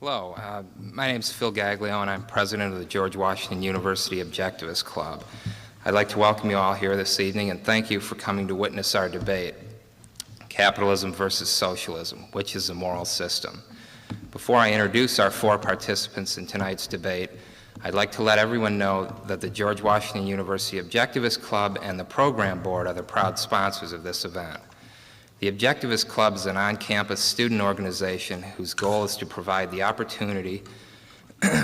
Hello, my name is Phil Gaglio, and I'm president of the George Washington University Objectivist Club. I'd like to welcome you all here this evening and thank you for coming to witness our debate, Capitalism versus Socialism, which is a moral system. Before I introduce our four participants in tonight's debate, I'd like to let everyone know that the George Washington University Objectivist Club and the Program Board are the proud sponsors of this event. The Objectivist Club is an on-campus student organization whose goal is to provide the opportunity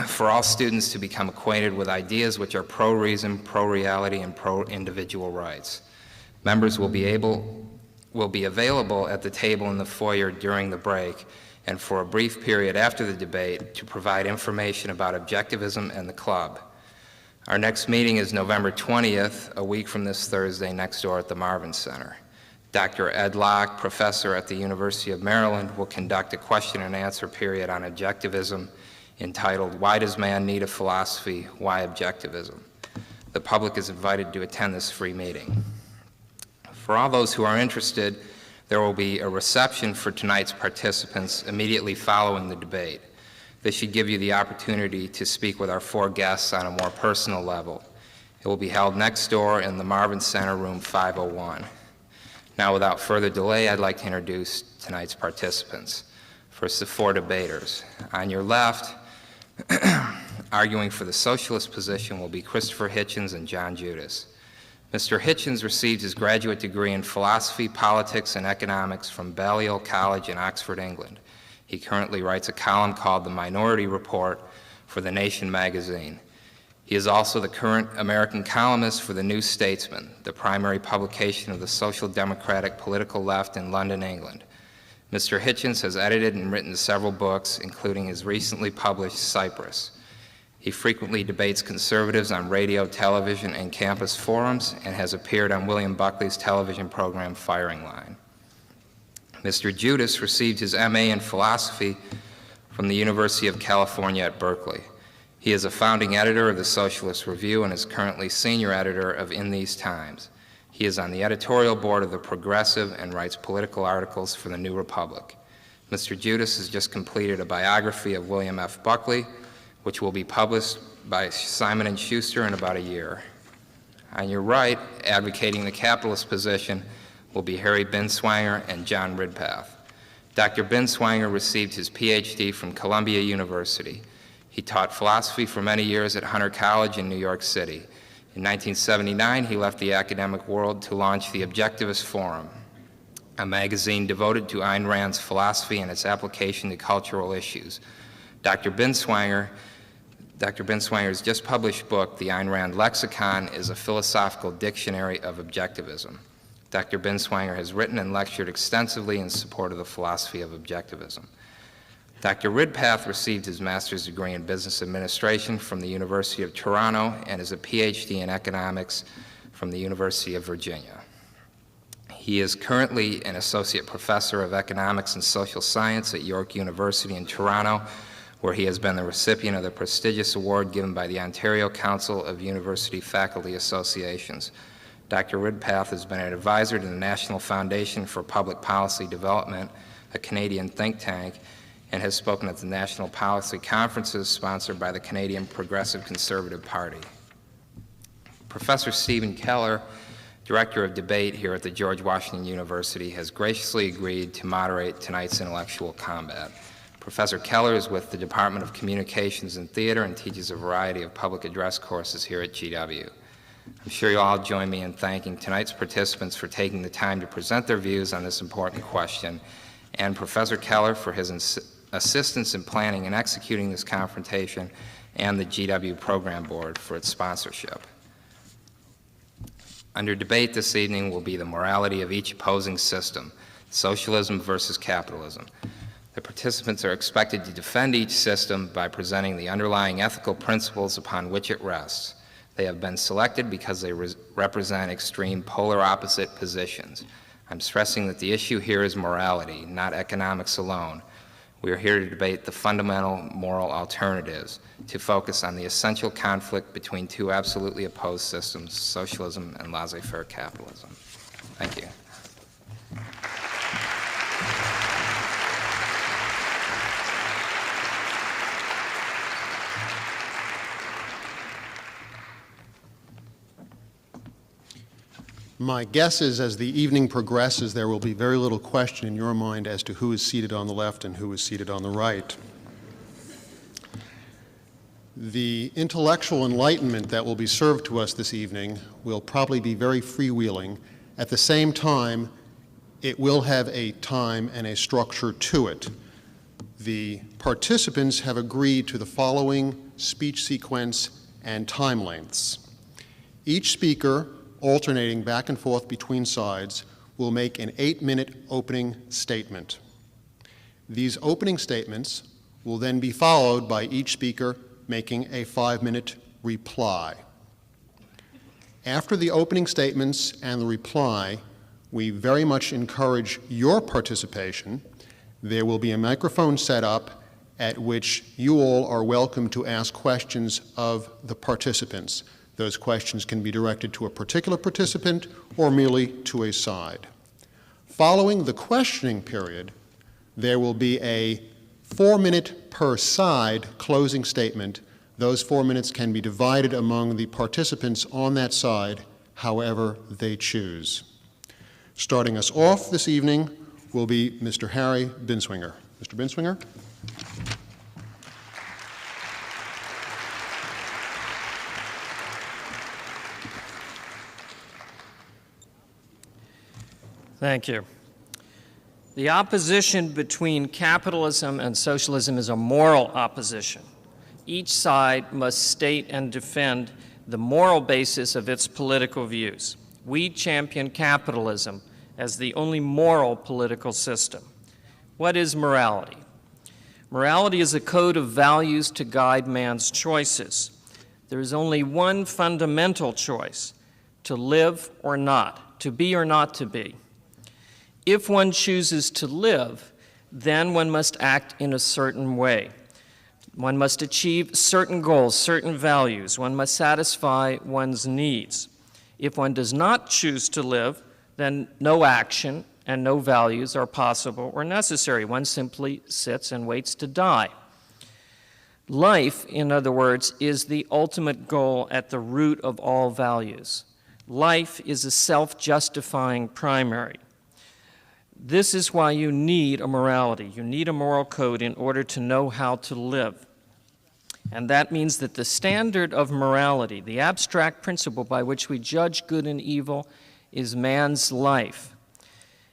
for all students to become acquainted with ideas which are pro-reason, pro-reality, and pro-individual rights. Members will be available at the table in the foyer during the break and for a brief period after the debate to provide information about objectivism and the club. Our next meeting is November 20th, a week from this Thursday, next door at the Marvin Center. Dr. Ed Locke, professor at the University of Maryland, will conduct a question and answer period on objectivism entitled, "Why Does Man Need a Philosophy? Why Objectivism?" The public is invited to attend this free meeting. For all those who are interested, there will be a reception for tonight's participants immediately following the debate. This should give you the opportunity to speak with our four guests on a more personal level. It will be held next door in the Marvin Center, room 501. Now, without further delay, I'd like to introduce tonight's participants. First, the four debaters. On your left, arguing for the socialist position will be Christopher Hitchens and John Judis. Mr. Hitchens received his graduate degree in philosophy, politics, and economics from Balliol College in Oxford, England. He currently writes a column called The Minority Report for The Nation magazine. He is also the current American columnist for The New Statesman, the primary publication of the social democratic political left in London, England. Mr. Hitchens has edited and written several books, including his recently published Cyprus. He frequently debates conservatives on radio, television, and campus forums, and has appeared on William Buckley's television program Firing Line. Mr. Judis received his MA in philosophy from the University of California at Berkeley. He is a founding editor of the Socialist Review and is currently senior editor of In These Times. He is on the editorial board of The Progressive and writes political articles for the New Republic. Mr. Judis has just completed a biography of William F. Buckley, which will be published by Simon & Schuster in about a year. On your right, advocating the capitalist position, will be Harry Binswanger and John Ridpath. Dr. Binswanger received his PhD from Columbia University. He taught philosophy for many years at Hunter College in New York City. In 1979, he left the academic world to launch the Objectivist Forum, a magazine devoted to Ayn Rand's philosophy and its application to cultural issues. Dr. Binswanger's just published book, The Ayn Rand Lexicon, is a philosophical dictionary of objectivism. Dr. Binswanger has written and lectured extensively in support of the philosophy of objectivism. Dr. Ridpath received his master's degree in business administration from the University of Toronto and is a PhD in economics from the University of Virginia. He is currently an associate professor of economics and social science at York University in Toronto, where he has been the recipient of the prestigious award given by the Ontario Council of University Faculty Associations. Dr. Ridpath has been an advisor to the National Foundation for Public Policy Development, a Canadian think tank, and has spoken at the national policy conferences sponsored by the Canadian Progressive Conservative Party. Professor Stephen Keller, Director of Debate here at the George Washington University, has graciously agreed to moderate tonight's intellectual combat. Professor Keller is with the Department of Communications and Theater and teaches a variety of public address courses here at GW. I'm sure you'll all join me in thanking tonight's participants for taking the time to present their views on this important question, and Professor Keller for his assistance in planning and executing this confrontation, and the GW Program Board for its sponsorship. Under debate this evening will be the morality of each opposing system, socialism versus capitalism. The participants are expected to defend each system by presenting the underlying ethical principles upon which it rests. They have been selected because they represent extreme polar opposite positions. I'm stressing that the issue here is morality, not economics alone. We are here to debate the fundamental moral alternatives, to focus on the essential conflict between two absolutely opposed systems, socialism and laissez-faire capitalism. Thank you. My guess is as the evening progresses, there will be very little question in your mind as to who is seated on the left and who is seated on the right. The intellectual enlightenment that will be served to us this evening will probably be very freewheeling. At the same time, it will have a time and a structure to it. The participants have agreed to the following speech sequence and time lengths. Each speaker, alternating back and forth between sides, will make an 8-minute opening statement. These opening statements will then be followed by each speaker making a 5-minute reply. After the opening statements and the reply, we very much encourage your participation. There will be a microphone set up at which you all are welcome to ask questions of the participants. Those questions can be directed to a particular participant or merely to a side. Following the questioning period, there will be a 4-minute per side closing statement. Those 4 minutes can be divided among the participants on that side however they choose. Starting us off this evening will be Mr. Harry Binswanger. Mr. Binswanger. Thank you. The opposition between capitalism and socialism is a moral opposition. Each side must state and defend the moral basis of its political views. We champion capitalism as the only moral political system. What is morality? Morality is a code of values to guide man's choices. There is only one fundamental choice: to live or not, to be or not to be. If one chooses to live, then one must act in a certain way. One must achieve certain goals, certain values. One must satisfy one's needs. If one does not choose to live, then no action and no values are possible or necessary. One simply sits and waits to die. Life, in other words, is the ultimate goal at the root of all values. Life is a self-justifying primary. This is why you need a morality. You need a moral code in order to know how to live. And that means that the standard of morality, the abstract principle by which we judge good and evil, is man's life.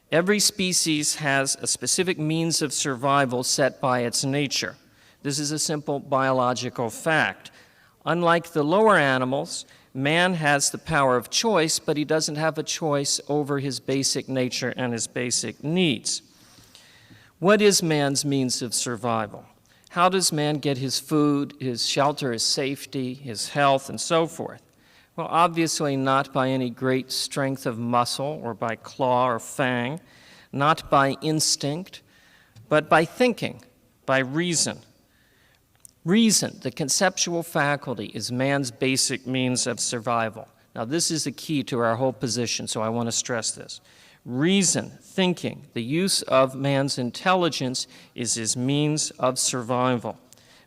Every species has a specific means of survival set by its nature. This is a simple biological fact. Unlike the lower animals, man has the power of choice, but he doesn't have a choice over his basic nature and his basic needs. What is man's means of survival? How does man get his food, his shelter, his safety, his health, and so forth? Well, obviously not by any great strength of muscle or by claw or fang, not by instinct, but by thinking, by reason. Reason, the conceptual faculty, is man's basic means of survival. Now, this is the key to our whole position, so I want to stress this. Reason, thinking, the use of man's intelligence is his means of survival.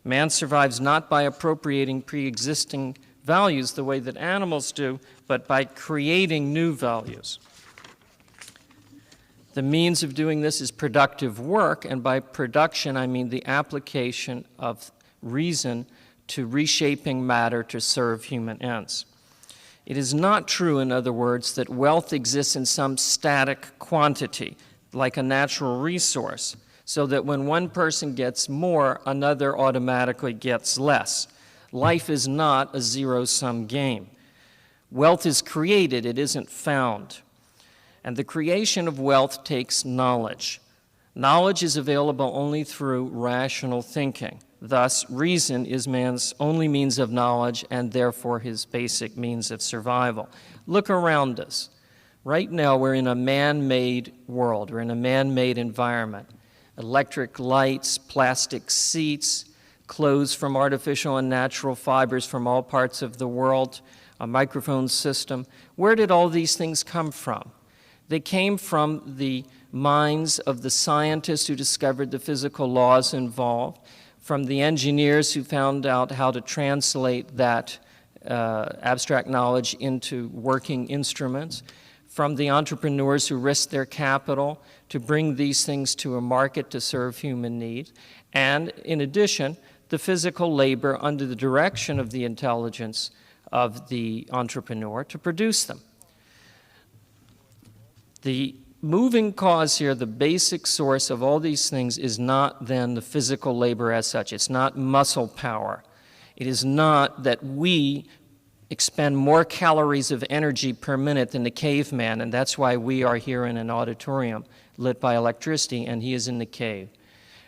Man survives not by appropriating pre-existing values the way that animals do, but by creating new values. The means of doing this is productive work, and by production I mean the application of reason to reshaping matter to serve human ends. It is not true, in other words, that wealth exists in some static quantity, like a natural resource, so that when one person gets more, another automatically gets less. Life is not a zero-sum game. Wealth is created, it isn't found. And the creation of wealth takes knowledge. Knowledge is available only through rational thinking. Thus, reason is man's only means of knowledge and therefore his basic means of survival. Look around us. Right now, we're in a man-made world. We're in a man-made environment. Electric lights, plastic seats, clothes from artificial and natural fibers from all parts of the world, a microphone system. Where did all these things come from? They came from the minds of the scientists who discovered the physical laws involved, from the engineers who found out how to translate that abstract knowledge into working instruments, from the entrepreneurs who risk their capital to bring these things to a market to serve human needs, and in addition, the physical labor under the direction of the intelligence of the entrepreneur to produce them. The moving cause here, the basic source of all these things, is not then the physical labor as such. It's not muscle power. It is not that we expend more calories of energy per minute than the caveman, and that's why we are here in an auditorium lit by electricity, and he is in the cave.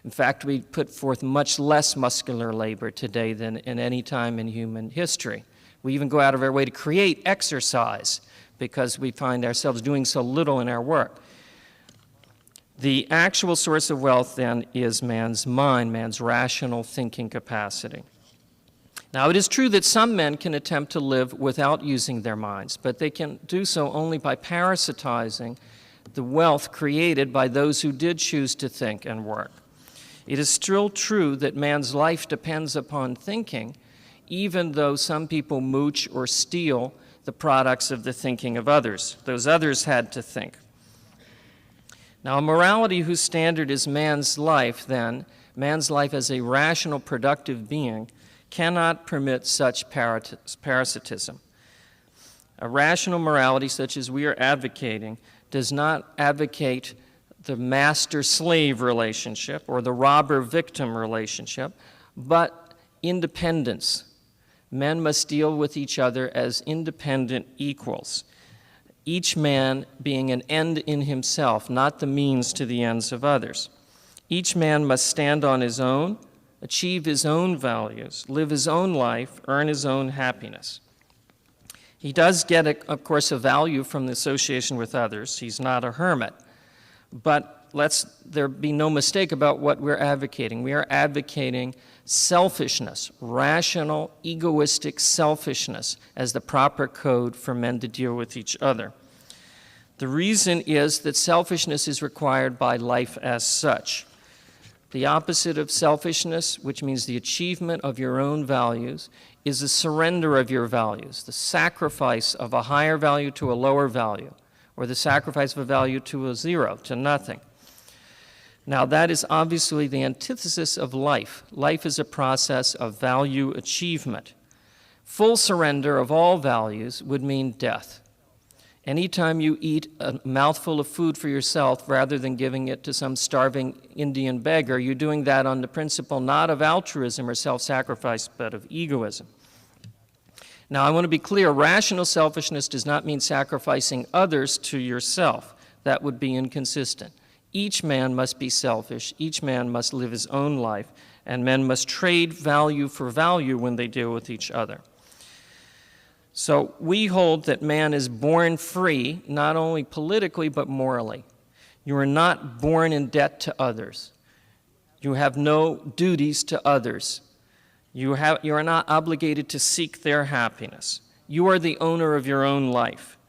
In fact, we put forth much less muscular labor today than in any time in human history. We even go out of our way to create exercise because we find ourselves doing so little in our work. The actual source of wealth, then, is man's mind, man's rational thinking capacity. Now, it is true that some men can attempt to live without using their minds, but they can do so only by parasitizing the wealth created by those who did choose to think and work. It is still true that man's life depends upon thinking, even though some people mooch or steal the products of the thinking of others. Those others had to think. Now, a morality whose standard is man's life, then, man's life as a rational, productive being, cannot permit such parasitism. A rational morality such as we are advocating does not advocate the master-slave relationship or the robber-victim relationship, but independence. Men must deal with each other as independent equals, each man being an end in himself, not the means to the ends of others. Each man must stand on his own, achieve his own values, live his own life, earn his own happiness. He does get, of course, a value from the association with others. He's not a hermit. But there be no mistake about what we're advocating. We are advocating selfishness, rational, egoistic selfishness as the proper code for men to deal with each other. The reason is that selfishness is required by life as such. The opposite of selfishness, which means the achievement of your own values, is the surrender of your values, the sacrifice of a higher value to a lower value, or the sacrifice of a value to a zero, to nothing. Now, that is obviously the antithesis of life. Life is a process of value achievement. Full surrender of all values would mean death. Anytime you eat a mouthful of food for yourself rather than giving it to some starving Indian beggar, you're doing that on the principle not of altruism or self-sacrifice, but of egoism. Now, I want to be clear, rational selfishness does not mean sacrificing others to yourself. That would be inconsistent. Each man must be selfish, each man must live his own life, and men must trade value for value when they deal with each other. So we hold that man is born free, not only politically, but morally. You are not born in debt to others. You have no duties to others. You are not obligated to seek their happiness. You are the owner of your own life.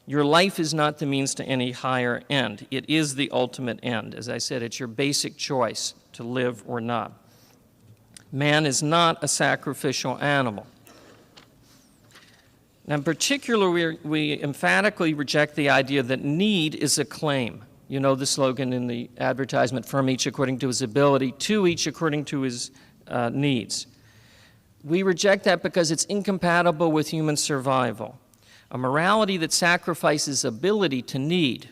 Your life is not the means to any higher end. It is the ultimate end. As I said, it's your basic choice to live or not. Man is not a sacrificial animal. Now, in particular, we emphatically reject the idea that need is a claim. You know the slogan in the advertisement, from each according to his ability, to each according to his needs. We reject that because it's incompatible with human survival. A morality that sacrifices ability to need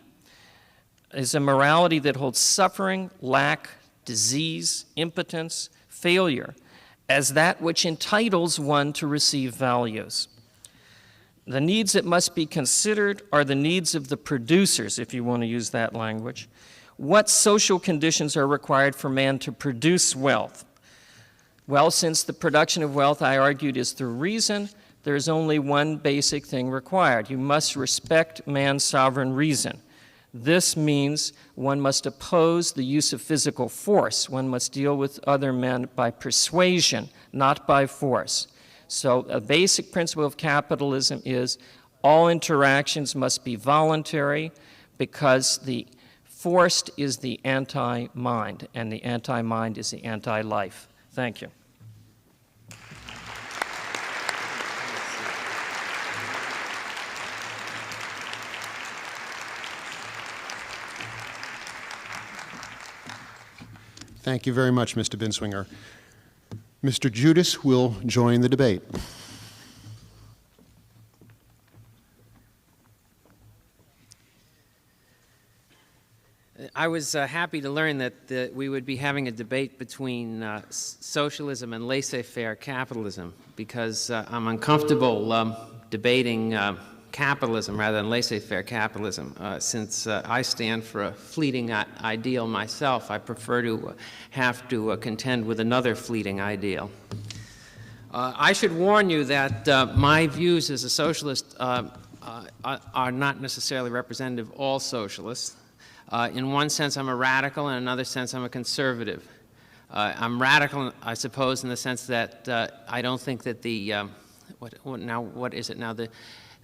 is a morality that holds suffering, lack, disease, impotence, failure as that which entitles one to receive values. The needs that must be considered are the needs of the producers, if you want to use that language. What social conditions are required for man to produce wealth? Well, since the production of wealth, I argued, is through reason, there is only one basic thing required. You must respect man's sovereign reason. This means one must oppose the use of physical force. One must deal with other men by persuasion, not by force. So a basic principle of capitalism is all interactions must be voluntary because the forced is the anti-mind, and the anti-mind is the anti-life. Thank you. Thank you very much, Mr. Binswanger. Mr. Judis will join the debate. I was happy to learn that we would be having a debate between socialism and laissez-faire capitalism, because I'm uncomfortable debating capitalism rather than laissez-faire capitalism. Since I stand for a fleeting ideal myself, I prefer to have to contend with another fleeting ideal. I should warn you that my views as a socialist are not necessarily representative of all socialists. In one sense, I'm a radical. In another sense, I'm a conservative. I'm radical, I suppose, in the sense that I don't think that the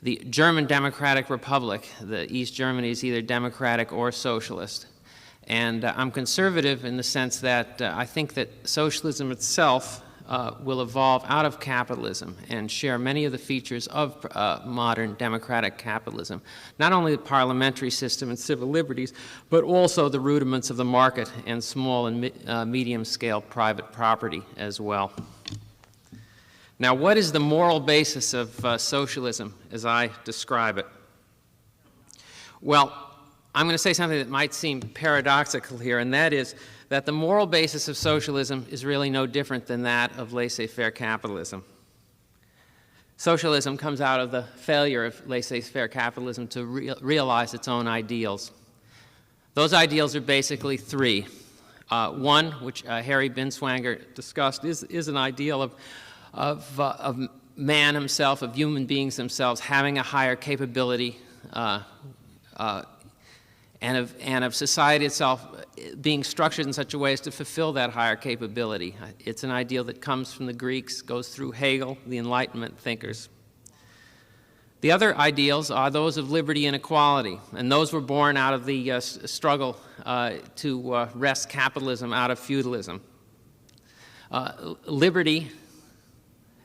the German Democratic Republic, the East Germany, is either democratic or socialist. And I'm conservative in the sense that I think that socialism itself will evolve out of capitalism and share many of the features of modern democratic capitalism. Not only the parliamentary system and civil liberties, but also the rudiments of the market and small and medium-scale private property as well. Now, what is the moral basis of socialism as I describe it? Well, I'm going to say something that might seem paradoxical here, and that is that the moral basis of socialism is really no different than that of laissez-faire capitalism. Socialism comes out of the failure of laissez-faire capitalism to realize its own ideals. Those ideals are basically three. One, which Harry Binswanger discussed, is an ideal of man himself, of human beings themselves, having a higher capability and of society itself being structured in such a way as to fulfill that higher capability. It's an ideal that comes from the Greeks, goes through Hegel, the Enlightenment thinkers. The other ideals are those of liberty and equality, and those were born out of the struggle to wrest capitalism out of feudalism. Liberty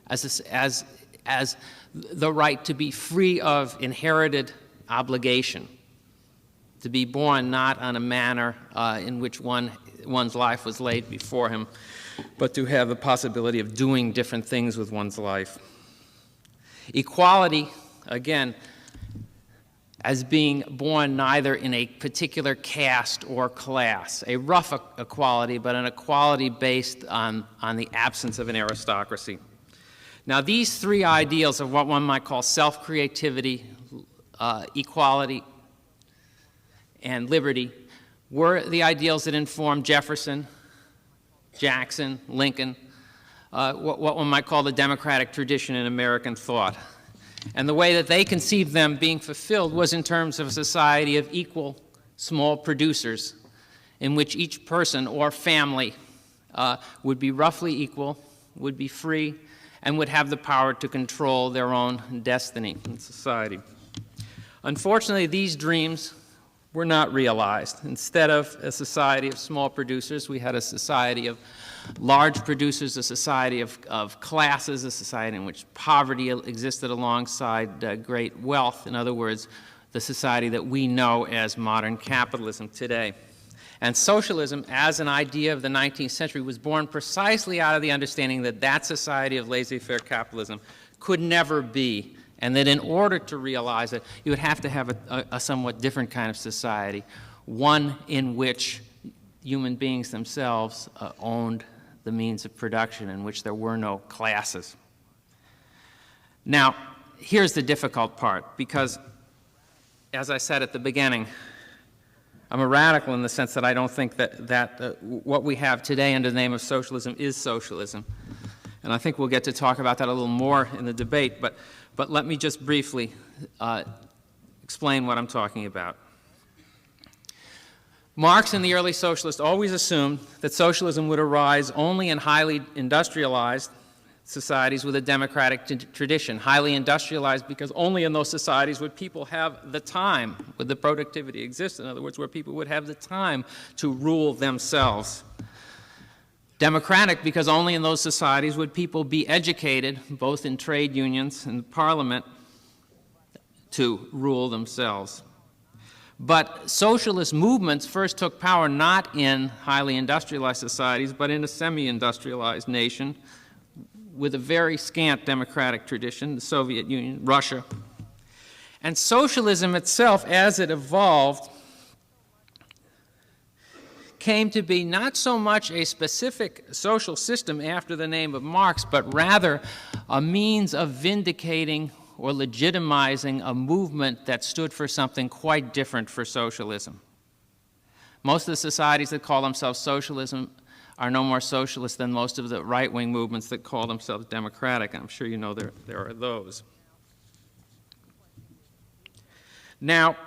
as the right to be free of inherited obligation, to be born not on a manner in which one's life was laid before him, but to have the possibility of doing different things with one's life. Equality, again, as being born neither in a particular caste or class, a rough equality, but an equality based on the absence of an aristocracy. Now, these three ideals of what one might call self-creativity, equality, and liberty were the ideals that informed Jefferson, Jackson, Lincoln, what one might call the democratic tradition in American thought. And the way that they conceived them being fulfilled was in terms of a society of equal small producers in which each person or family would be roughly equal, would be free, and would have the power to control their own destiny in society. Unfortunately, these dreams were not realized. Instead of a society of small producers, we had a society of large producers, a society of classes, a society in which poverty existed alongside great wealth. In other words, the society that we know as modern capitalism today. And socialism, as an idea of the 19th century, was born precisely out of the understanding that that society of laissez-faire capitalism could never be, and that in order to realize it, you would have to have a somewhat different kind of society, one in which human beings themselves owned the means of production, in which there were no classes. Now, here's the difficult part, because, as I said at the beginning, I'm a radical in the sense that I don't think that what we have today under the name of socialism is socialism. And I think we'll get to talk about that a little more in the debate, but let me just briefly explain what I'm talking about. Marx and the early socialists always assumed that socialism would arise only in highly industrialized societies with a democratic tradition. Highly industrialized because only in those societies would people have the time, would the productivity exist, in other words, where people would have the time to rule themselves. Democratic because only in those societies would people be educated, both in trade unions and parliament, to rule themselves. But socialist movements first took power not in highly industrialized societies, but in a semi-industrialized nation with a very scant democratic tradition, the Soviet Union, Russia. And socialism itself, as it evolved, came to be not so much a specific social system after the name of Marx, but rather a means of vindicating or legitimizing a movement that stood for something quite different for socialism. Most of the societies that call themselves socialism are no more socialist than most of the right-wing movements that call themselves democratic. I'm sure you know there are those. Now,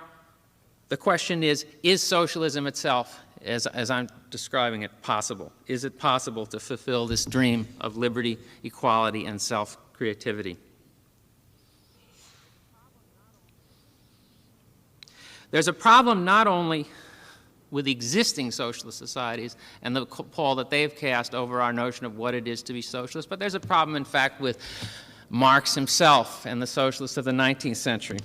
the question is socialism itself, as I'm describing it, possible? Is it possible to fulfill this dream of liberty, equality, and self-creativity? There's a problem not only with existing socialist societies and the pall that they've cast over our notion of what it is to be socialist, but there's a problem, in fact, with Marx himself and the socialists of the 19th century.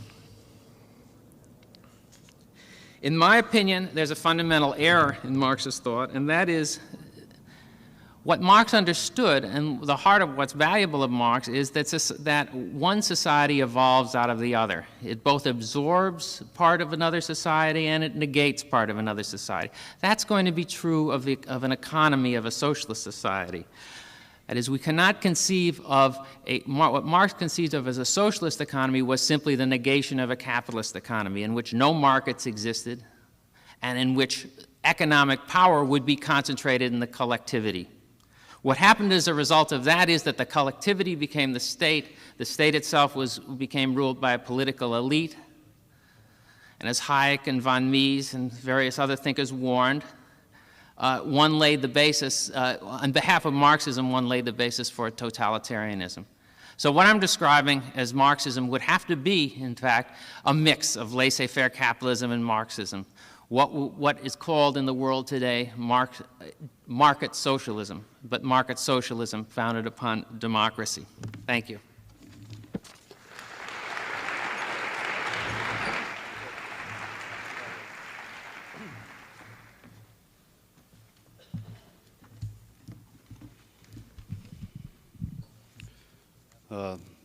In my opinion, there's a fundamental error in Marxist thought, and that is what Marx understood, and the heart of what's valuable of Marx is that one society evolves out of the other. It both absorbs part of another society and it negates part of another society. That's going to be true of an economy of a socialist society. That is, we cannot conceive of what Marx conceived of as a socialist economy was simply the negation of a capitalist economy in which no markets existed and in which economic power would be concentrated in the collectivity. What happened as a result of that is that the collectivity became the state itself became ruled by a political elite, and as Hayek and von Mises and various other thinkers warned, one laid the basis, on behalf of Marxism, one laid the basis for totalitarianism. So what I'm describing as Marxism would have to be, in fact, a mix of laissez-faire capitalism and Marxism. What is called in the world today market socialism, but market socialism founded upon democracy. Thank you.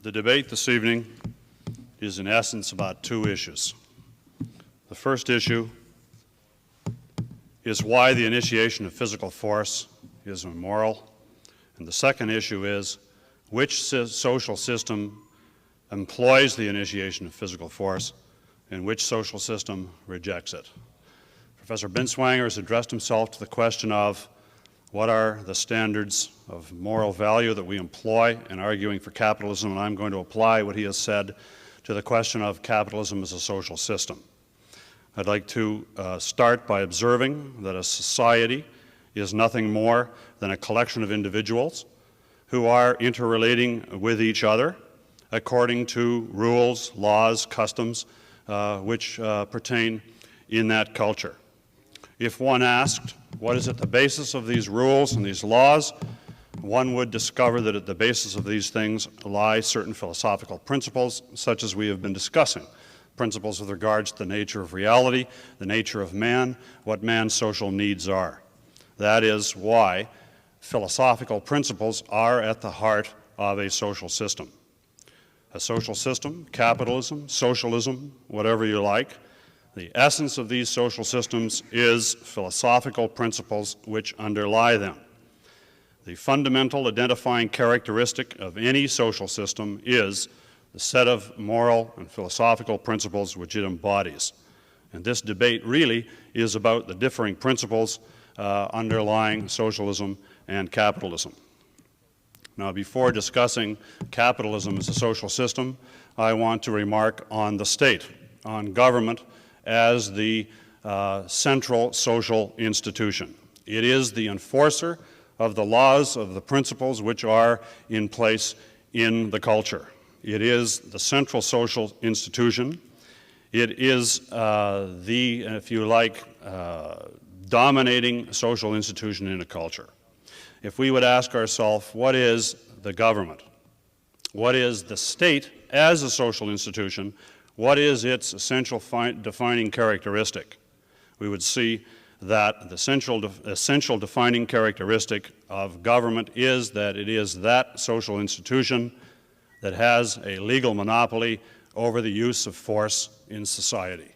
The debate this evening is in essence about two issues. The first issue is why the initiation of physical force is immoral, and the second issue is which social system employs the initiation of physical force and which social system rejects it. Professor Binswanger has addressed himself to the question of what are the standards of moral value that we employ in arguing for capitalism, and I'm going to apply what he has said to the question of capitalism as a social system. I'd like to start by observing that a society is nothing more than a collection of individuals who are interrelating with each other according to rules, laws, customs which pertain in that culture. If one asked, what is at the basis of these rules and these laws, one would discover that at the basis of these things lie certain philosophical principles, such as we have been discussing. Principles with regards to the nature of reality, the nature of man, what man's social needs are. That is why philosophical principles are at the heart of a social system. A social system, capitalism, socialism, whatever you like, the essence of these social systems is philosophical principles which underlie them. The fundamental identifying characteristic of any social system is the set of moral and philosophical principles which it embodies. And this debate really is about the differing principles underlying socialism and capitalism. Now, before discussing capitalism as a social system, I want to remark on the state, on government as the central social institution. It is the enforcer of the laws, of the principles which are in place in the culture. It is the central social institution. It is the, if you like, dominating social institution in a culture. If we would ask ourselves, what is the government? What is the state as a social institution? what is its essential defining characteristic? We would see that the essential defining characteristic of government is that it is that social institution that has a legal monopoly over the use of force in society.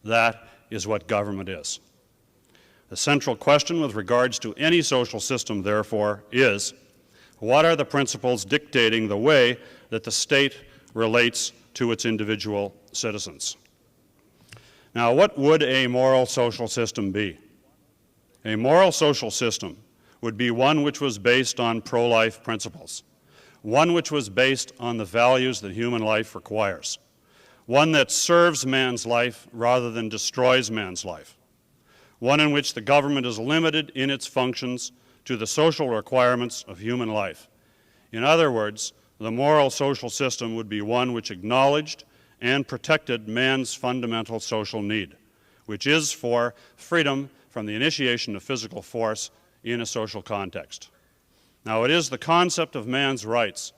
That is what government is. The central question with regards to any social system, therefore, is what are the principles dictating the way that the state relates to its individual citizens? Now, what would a moral social system be? A moral social system would be one which was based on pro-life principles, one which was based on the values that human life requires, one that serves man's life rather than destroys man's life, one in which the government is limited in its functions to the social requirements of human life. In other words, the moral social system would be one which acknowledged and protected man's fundamental social need, which is for freedom from the initiation of physical force in a social context. Now, it is the concept of man's rights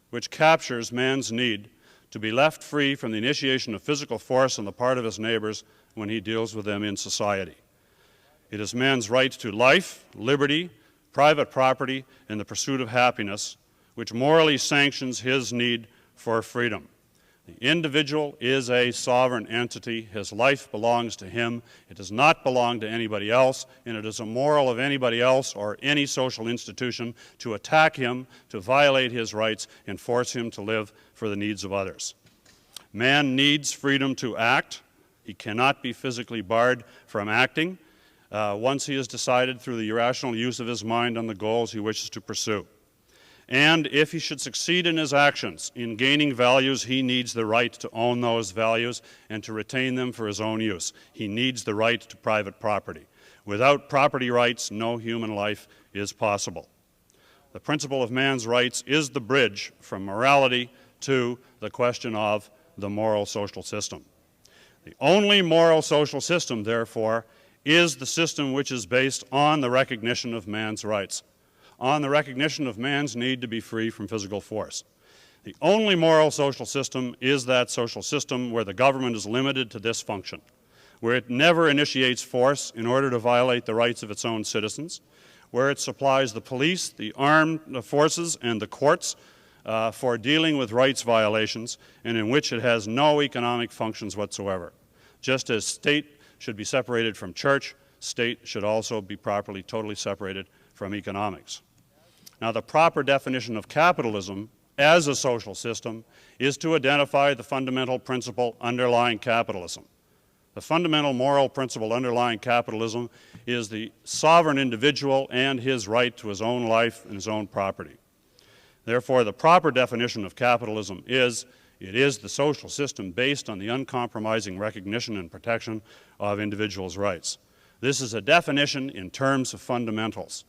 which captures man's need to be left free from the initiation of physical force on the part of his neighbors when he deals with them in society. It is man's right to life, liberty, private property, and the pursuit of happiness which morally sanctions his need for freedom. The individual is a sovereign entity. His life belongs to him. It does not belong to anybody else, and it is immoral of anybody else or any social institution to attack him, to violate his rights, and force him to live for the needs of others. Man needs freedom to act. He cannot be physically barred from acting once he has decided through the irrational use of his mind on the goals he wishes to pursue. And if he should succeed in his actions, in gaining values, he needs the right to own those values and to retain them for his own use. He needs the right to private property. Without property rights, no human life is possible. The principle of man's rights is the bridge from morality to the question of the moral social system. The only moral social system, therefore, is the system which is based on the recognition of man's rights, on the recognition of man's need to be free from physical force. The only moral social system is that social system where the government is limited to this function, where it never initiates force in order to violate the rights of its own citizens, where it supplies the police, the armed forces, and the courts for dealing with rights violations, and in which it has no economic functions whatsoever. Just as state should be separated from church, state should also be properly, totally separated from economics. Now, the proper definition of capitalism as a social system is to identify the fundamental principle underlying capitalism. The fundamental moral principle underlying capitalism is the sovereign individual and his right to his own life and his own property. Therefore, the proper definition of capitalism is it is the social system based on the uncompromising recognition and protection of individuals' rights. This is a definition in terms of fundamentals.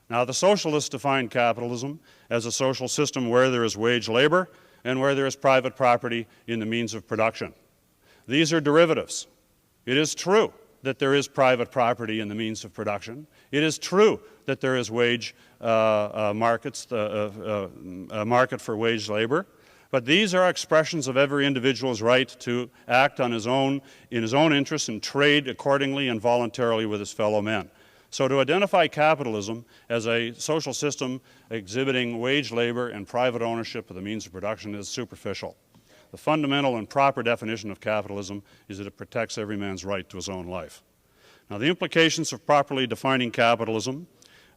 Now, the socialists define capitalism as a social system where there is wage labor and where there is private property in the means of production. These are derivatives. It is true that there is private property in the means of production. It is true that there is wage market for wage labor. But these are expressions of every individual's right to act on in his own interests and trade accordingly and voluntarily with his fellow men. So to identify capitalism as a social system exhibiting wage labor and private ownership of the means of production is superficial. The fundamental and proper definition of capitalism is that it protects every man's right to his own life. Now, the implications of properly defining capitalism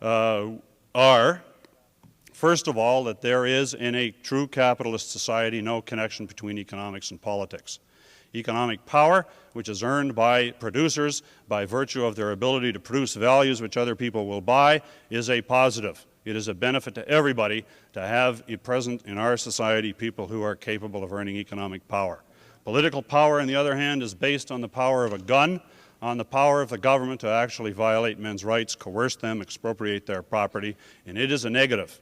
are, first of all, that there is in a true capitalist society no connection between economics and politics. Economic power, which is earned by producers by virtue of their ability to produce values which other people will buy, is a positive. It is a benefit to everybody to have present in our society people who are capable of earning economic power. Political power, on the other hand, is based on the power of a gun, on the power of the government to actually violate men's rights, coerce them, expropriate their property, and it is a negative.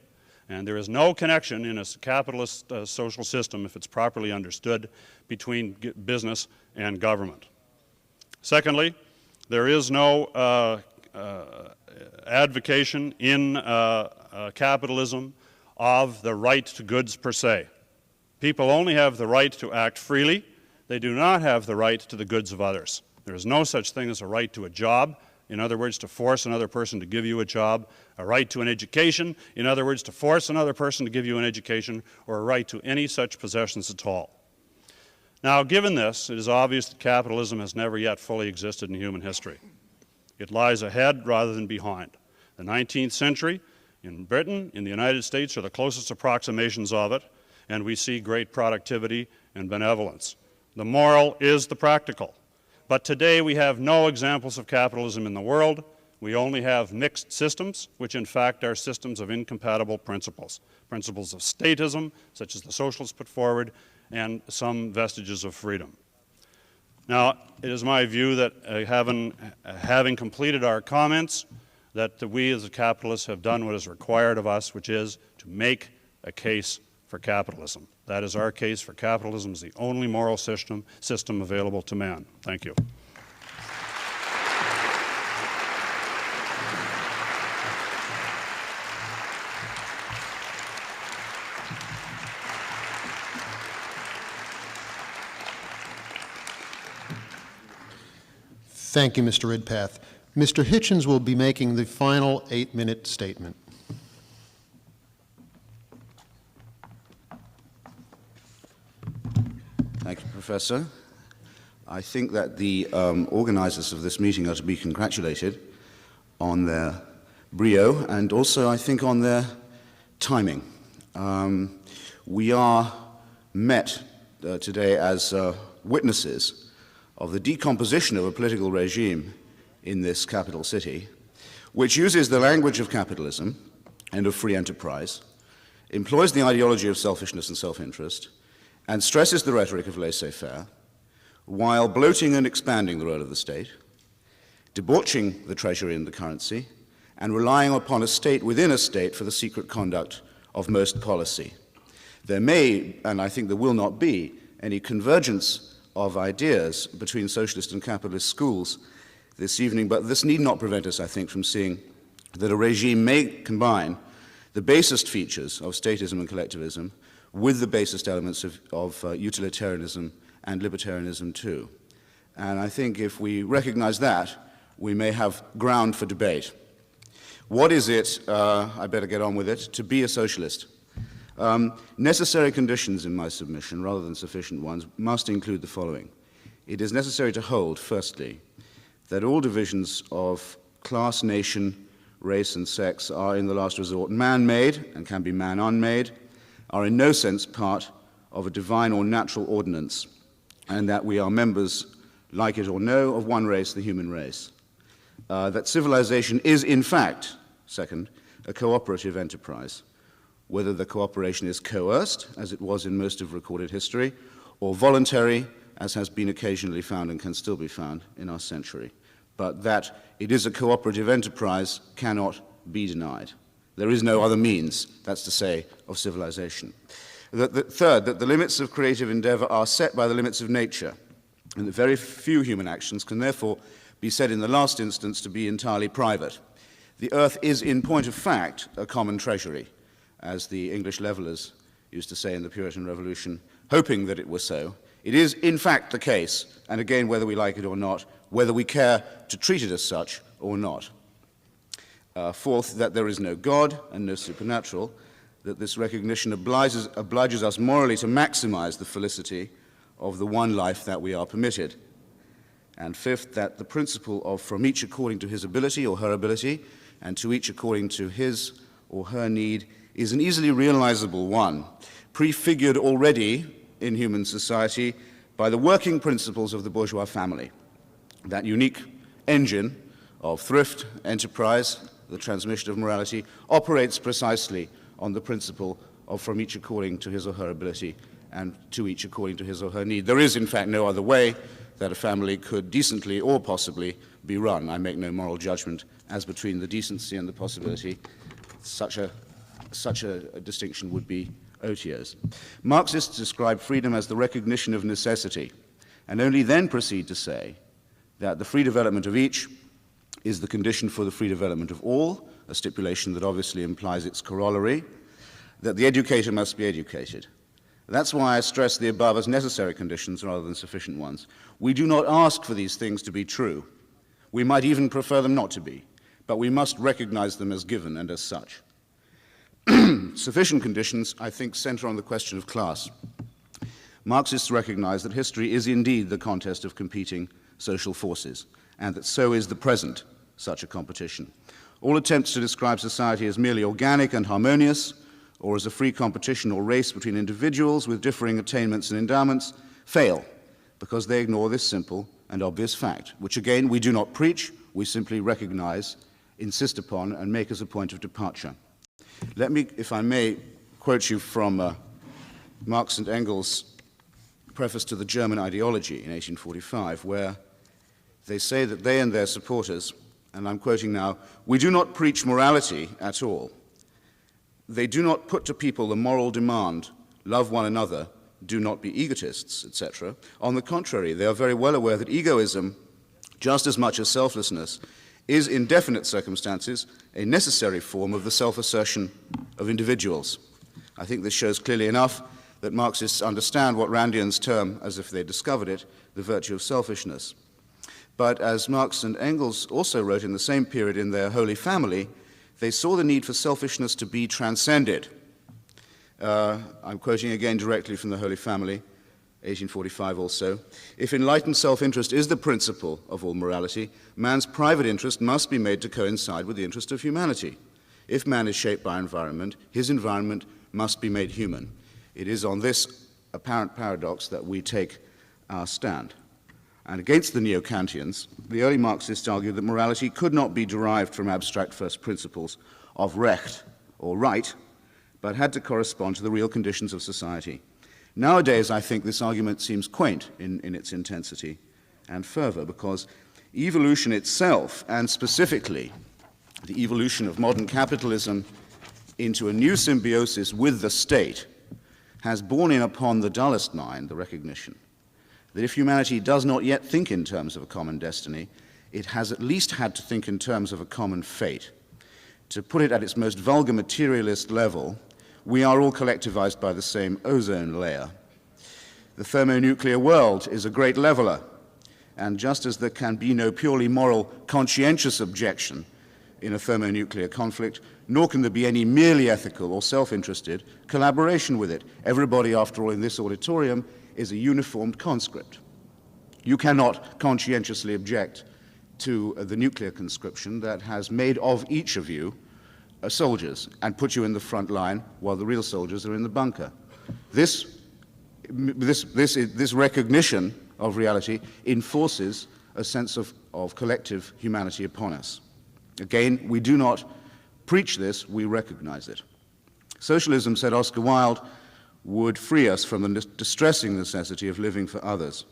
And there is no connection in a capitalist social system, if it's properly understood, between business and government. Secondly, there is no advocation in capitalism of the right to goods per se. People only have the right to act freely They do not have the right to the goods of others. There is no such thing as a right to a job, in other words, to force another person to give you a job, a right to an education, in other words, to force another person to give you an education, or a right to any such possessions at all. Now, given this, it is obvious that capitalism has never yet fully existed in human history. It lies ahead rather than behind. The 19th century in Britain, in the United States, are the closest approximations of it, and we see great productivity and benevolence. The moral is the practical. But today we have no examples of capitalism in the world. We only have mixed systems, which in fact are systems of incompatible principles. Principles of statism, such as the socialists put forward, and some vestiges of freedom. Now, it is my view that having completed our comments, that we as capitalists have done what is required of us, which is to make a case for capitalism. That is our case for capitalism as the only moral system available to man. Thank you. Thank you, Mr. Ridpath. Mr. Hitchens will be making the final 8-minute statement. Thank you, Professor. I think that the organizers of this meeting are to be congratulated on their brio and also, I think, on their timing. We are met today as witnesses of the decomposition of a political regime in this capital city, which uses the language of capitalism and of free enterprise, employs the ideology of selfishness and self-interest, and stresses the rhetoric of laissez-faire, while bloating and expanding the role of the state, debauching the treasury and the currency, and relying upon a state within a state for the secret conduct of most policy. There may, and I think there will not be, any convergence of ideas between socialist and capitalist schools this evening, but this need not prevent us, I think, from seeing that a regime may combine the basest features of statism and collectivism with the basest elements of utilitarianism and libertarianism too. And I think if we recognize that, we may have ground for debate. What is it, I better get on with it, to be a socialist? Necessary conditions in my submission, rather than sufficient ones, must include the following. It is necessary to hold, firstly, that all divisions of class, nation, race, and sex are, in the last resort, man-made and can be man-unmade, are in no sense part of a divine or natural ordinance, and that we are members, like it or no, of one race, the human race. That civilization is, in fact, second, a cooperative enterprise, whether the cooperation is coerced, as it was in most of recorded history, or voluntary, as has been occasionally found and can still be found in our century. But that it is a cooperative enterprise cannot be denied. There is no other means, that's to say, of civilization. Third, that the limits of creative endeavor are set by the limits of nature, and that very few human actions can therefore be said in the last instance to be entirely private. The earth is, in point of fact, a common treasury, as the English levelers used to say in the Puritan Revolution, hoping that it were so. It is, in fact, the case, and again, whether we like it or not, whether we care to treat it as such or not. Fourth, that there is no God and no supernatural, that this recognition obliges us morally to maximize the felicity of the one life that we are permitted. And fifth, that the principle of from each according to his ability or her ability, and to each according to his or her need, is an easily realizable one, prefigured already in human society by the working principles of the bourgeois family. That unique engine of thrift, enterprise, the transmission of morality, operates precisely on the principle of from each according to his or her ability and to each according to his or her need. There is, in fact, no other way that a family could decently or possibly be run. I make no moral judgment as between the decency and the possibility. Such a distinction would be odious. Marxists describe freedom as the recognition of necessity, and only then proceed to say that the free development of each is the condition for the free development of all, a stipulation that obviously implies its corollary, that the educator must be educated, That's why I stress the above as necessary conditions rather than sufficient ones. We do not ask for these things to be true. We might even prefer them not to be, but we must recognize them as given and as such. Sufficient conditions, I think, center on the question of class. Marxists recognize that history is indeed the contest of competing social forces, and that so is the present such a competition. All attempts to describe society as merely organic and harmonious, or as a free competition or race between individuals with differing attainments and endowments, fail, because they ignore this simple and obvious fact, which again we do not preach, we simply recognize, insist upon, and make as a point of departure. Let me, if I may, quote you from Marx and Engels' preface to the German Ideology in 1845, where they say that they and their supporters, and I'm quoting now, "We do not preach morality at all. They do not put to people the moral demand, love one another, do not be egotists, etc. On the contrary, they are very well aware that egoism, just as much as selflessness, is in definite circumstances a necessary form of the self-assertion of individuals." I think this shows clearly enough that Marxists understand what Randians term, as if they discovered it, the virtue of selfishness. But as Marx and Engels also wrote in the same period in their Holy Family, they saw the need for selfishness to be transcended. I'm quoting again directly from the Holy Family, 1845 also. "If enlightened self-interest is the principle of all morality, man's private interest must be made to coincide with the interest of humanity. If man is shaped by environment, his environment must be made human. It is on this apparent paradox that we take our stand." And against the neo-Kantians, the early Marxists argued that morality could not be derived from abstract first principles of recht, or right, but had to correspond to the real conditions of society. Nowadays, I think this argument seems quaint in its intensity and fervor, because evolution itself, and specifically the evolution of modern capitalism into a new symbiosis with the state, has borne in upon the dullest mind the recognition that if humanity does not yet think in terms of a common destiny, it has at least had to think in terms of a common fate. To put it at its most vulgar materialist level, we are all collectivized by the same ozone layer. The thermonuclear world is a great leveler, and just as there can be no purely moral, conscientious objection in a thermonuclear conflict, nor can there be any merely ethical or self-interested collaboration with it. Everybody, after all, in this auditorium is a uniformed conscript. You cannot conscientiously object to the nuclear conscription that has made of each of you soldiers and put you in the front line while the real soldiers are in the bunker. This recognition of reality enforces a sense of collective humanity upon us. Again, we do not preach this, we recognize it. Socialism, said Oscar Wilde, would free us from the distressing necessity of living for others.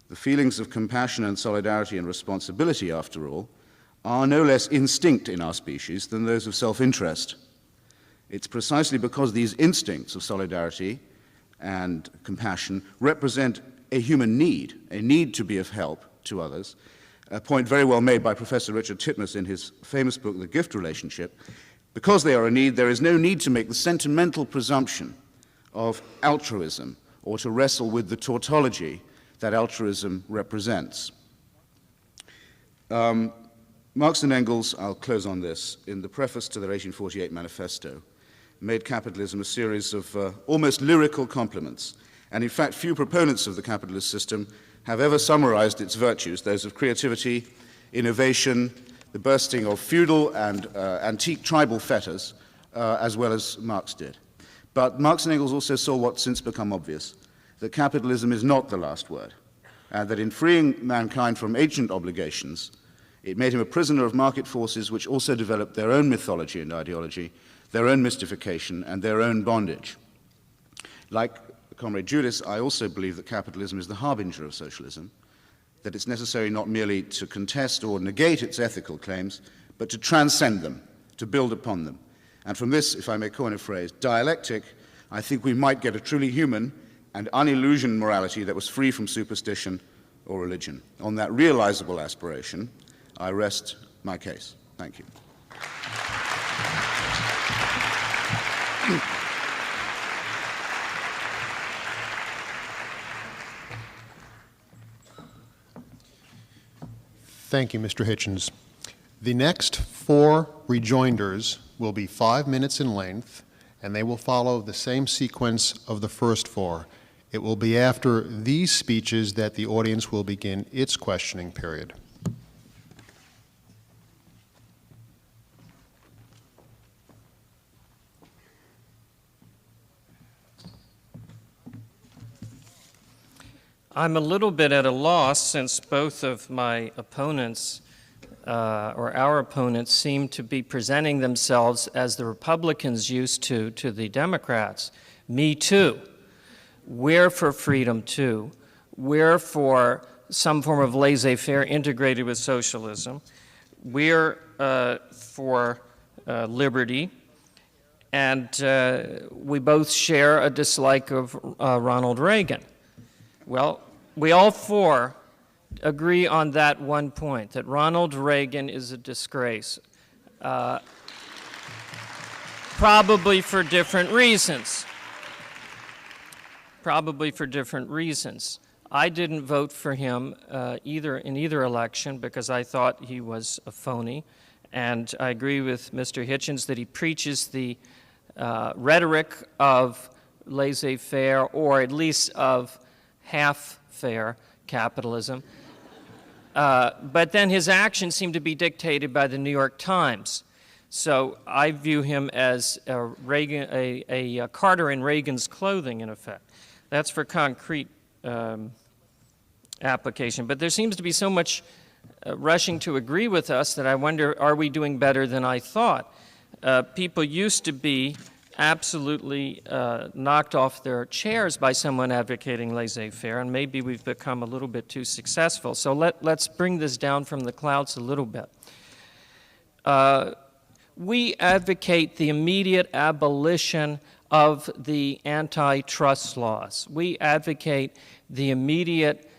The feelings of compassion and solidarity and responsibility, after all, are no less instinct in our species than those of self-interest. It's precisely because these instincts of solidarity and compassion represent a human need, a need to be of help to others, a point very well made by Professor Richard Titmuss in his famous book, The Gift Relationship. Because they are a need, there is no need to make the sentimental presumption of altruism or to wrestle with the tautology that altruism represents. Marx and Engels, I'll close on this, in the preface to their 1848 manifesto, made capitalism a series of almost lyrical compliments. And in fact, few proponents of the capitalist system have ever summarized its virtues, those of creativity, innovation, the bursting of feudal and antique tribal fetters, as well as Marx did. But Marx and Engels also saw what's since become obvious, that capitalism is not the last word, and that in freeing mankind from ancient obligations, it made him a prisoner of market forces which also developed their own mythology and ideology, their own mystification, and their own bondage. Like Comrade Judis, I also believe that capitalism is the harbinger of socialism, that it's necessary not merely to contest or negate its ethical claims, but to transcend them, to build upon them. And from this, if I may coin a phrase, dialectic, I think we might get a truly human and unillusioned morality that was free from superstition or religion. On that realizable aspiration, I rest my case. Thank you. Thank you, Mr. Hitchens. The next 4 rejoinders will be 5 minutes in length, and they will follow the same sequence of the first 4. It will be after these speeches that the audience will begin its questioning period. I'm a little bit at a loss since both of my opponents, or our opponents, seem to be presenting themselves as the Republicans used to the Democrats. Me too. We're for freedom too. We're for some form of laissez-faire integrated with socialism. We're for liberty. And we both share a dislike of Ronald Reagan. Well, we all 4 agree on that one point, that Ronald Reagan is a disgrace, probably for different reasons. Probably for different reasons. I didn't vote for him in either election because I thought he was a phony, and I agree with Mr. Hitchens that he preaches the rhetoric of laissez-faire, or at least of half-fair capitalism. But then his actions seem to be dictated by the New York Times. So I view him as a Carter in Reagan's clothing, in effect. That's for concrete application. But there seems to be so much rushing to agree with us that I wonder, are we doing better than I thought? People used to be absolutely knocked off their chairs by someone advocating laissez-faire, and maybe we've become a little bit too successful. So let's bring this down from the clouds a little bit. We advocate the immediate abolition of the antitrust laws. We advocate the immediate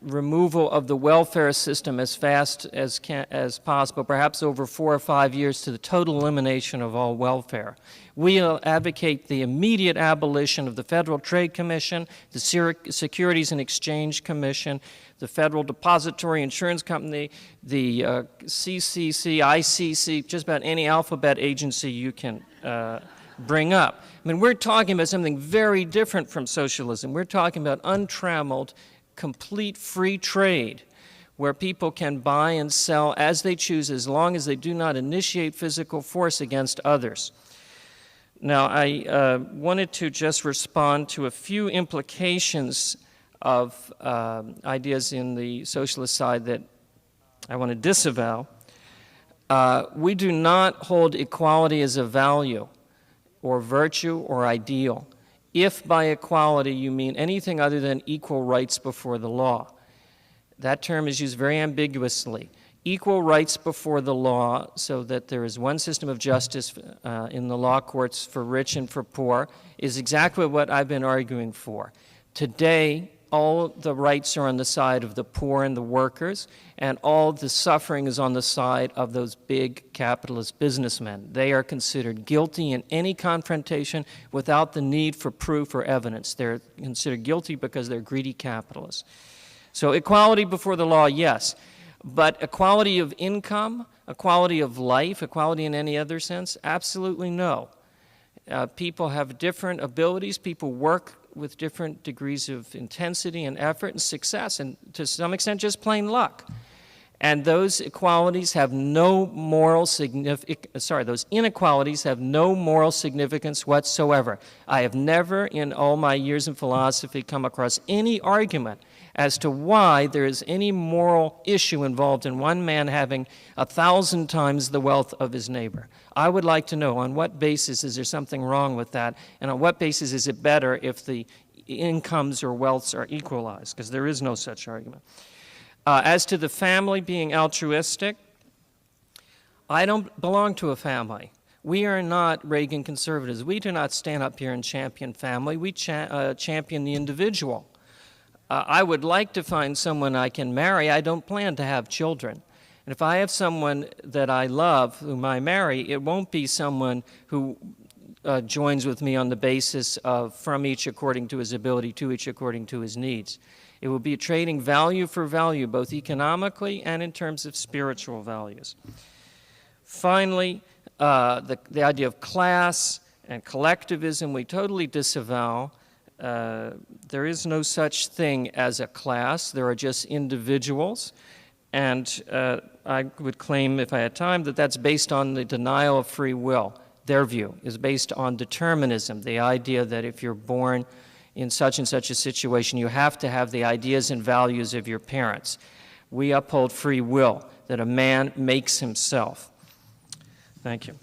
removal of the welfare system as fast as possible, perhaps over 4 or 5 years, to the total elimination of all welfare. We advocate the immediate abolition of the Federal Trade Commission, the Securities and Exchange Commission, the Federal Depository Insurance Company, the CCC, ICC, just about any alphabet agency you can bring up. I mean, we're talking about something very different from socialism. We're talking about untrammeled, complete free trade, where people can buy and sell as they choose as long as they do not initiate physical force against others. Now, I wanted to just respond to a few implications of ideas in the socialist side that I want to disavow. We do not hold equality as a value or virtue or ideal, if by equality you mean anything other than equal rights before the law. That term is used very ambiguously. Equal rights before the law, so that there is one system of justice in the law courts for rich and for poor, is exactly what I've been arguing for. Today, all the rights are on the side of the poor and the workers, and all the suffering is on the side of those big capitalist businessmen. They are considered guilty in any confrontation without the need for proof or evidence. They're considered guilty because they're greedy capitalists. So equality before the law, yes. But equality of income, equality of life, equality in any other sense, absolutely no. People have different abilities. People work with different degrees of intensity and effort and success, and to some extent just plain luck. And those equalities have no moral those inequalities have no moral significance whatsoever. I have never in all my years in philosophy come across any argument as to why there is any moral issue involved in one man having 1,000 times the wealth of his neighbor. I would like to know on what basis is there something wrong with that, and on what basis is it better if the incomes or wealths are equalized, because there is no such argument. As to the family being altruistic, I don't belong to a family. We are not Reagan conservatives. We do not stand up here and champion family. We champion the individual. I would like to find someone I can marry. I don't plan to have children. And if I have someone that I love whom I marry, it won't be someone who joins with me on the basis of from each according to his ability, to each according to his needs. It will be trading value for value, both economically and in terms of spiritual values. Finally, the idea of class and collectivism we totally disavow. There is no such thing as a class. There are just individuals. And I would claim, if I had time, that that's based on the denial of free will. Their view is based on determinism, the idea that if you're born in such and such a situation, you have to have the ideas and values of your parents. We uphold free will, that a man makes himself. Thank you.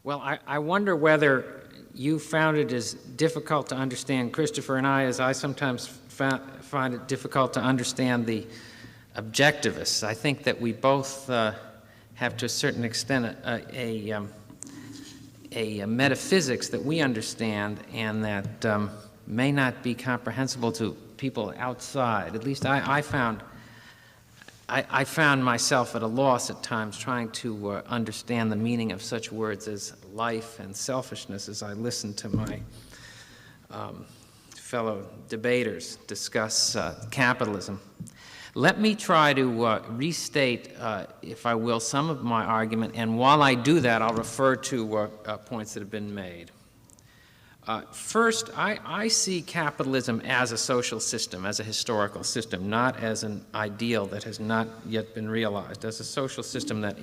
Well, I wonder whether you found it as difficult to understand Christopher and I as I sometimes find it difficult to understand the objectivists. I think that we both have, to a certain extent, a metaphysics that we understand and that may not be comprehensible to people outside. At least I found myself at a loss at times trying to understand the meaning of such words as life and selfishness as I listened to my fellow debaters discuss capitalism. Let me try to restate, if I will, some of my argument, and while I do that, I'll refer to points that have been made. First, I see capitalism as a social system, as a historical system, not as an ideal that has not yet been realized, as a social system that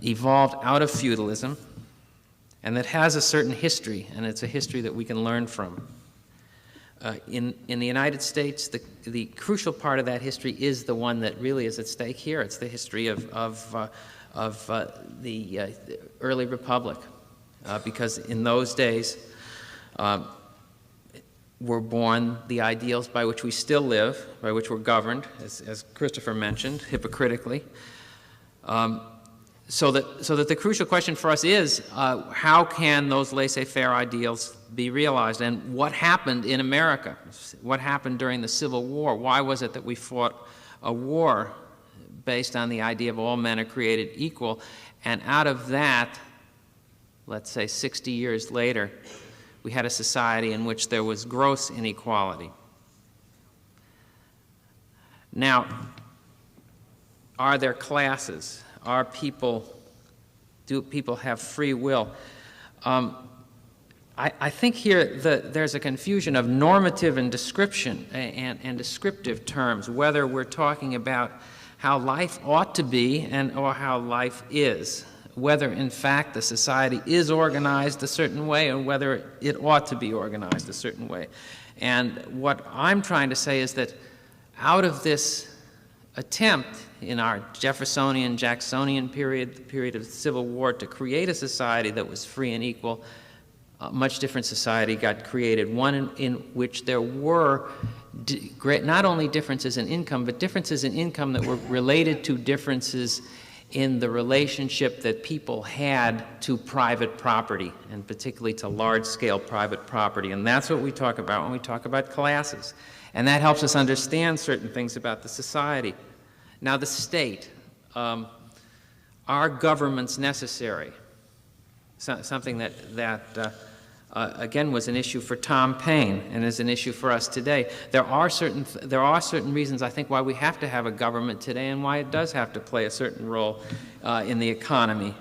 evolved out of feudalism and that has a certain history, and it's a history that we can learn from. In the United States, the crucial part of that history is the one that really is at stake here. It's the history of the early republic. Because in those days were born the ideals by which we still live, by which we're governed, as Christopher mentioned, hypocritically. So that the crucial question for us is, how can those laissez-faire ideals be realized? And what happened in America? What happened during the Civil War? Why was it that we fought a war based on the idea of all men are created equal? And out of that, let's say 60 years later, we had a society in which there was gross inequality. Now, are there classes? Do people have free will? I think here there's a confusion of normative and description and descriptive terms, whether we're talking about how life ought to be or how life is. Whether, in fact, the society is organized a certain way and whether it ought to be organized a certain way. And what I'm trying to say is that out of this attempt in our Jeffersonian, Jacksonian period, the period of the Civil War, to create a society that was free and equal, a much different society got created, one in which there were not only differences in income, but differences in income that were related to differences in the relationship that people had to private property, and particularly to large-scale private property. And that's what we talk about when we talk about classes. And that helps us understand certain things about the society. Now, the state. Are governments necessary? Something that again, was an issue for Tom Paine and is an issue for us today. There are certain reasons, I think, why we have to have a government today and why it does have to play a certain role in the economy.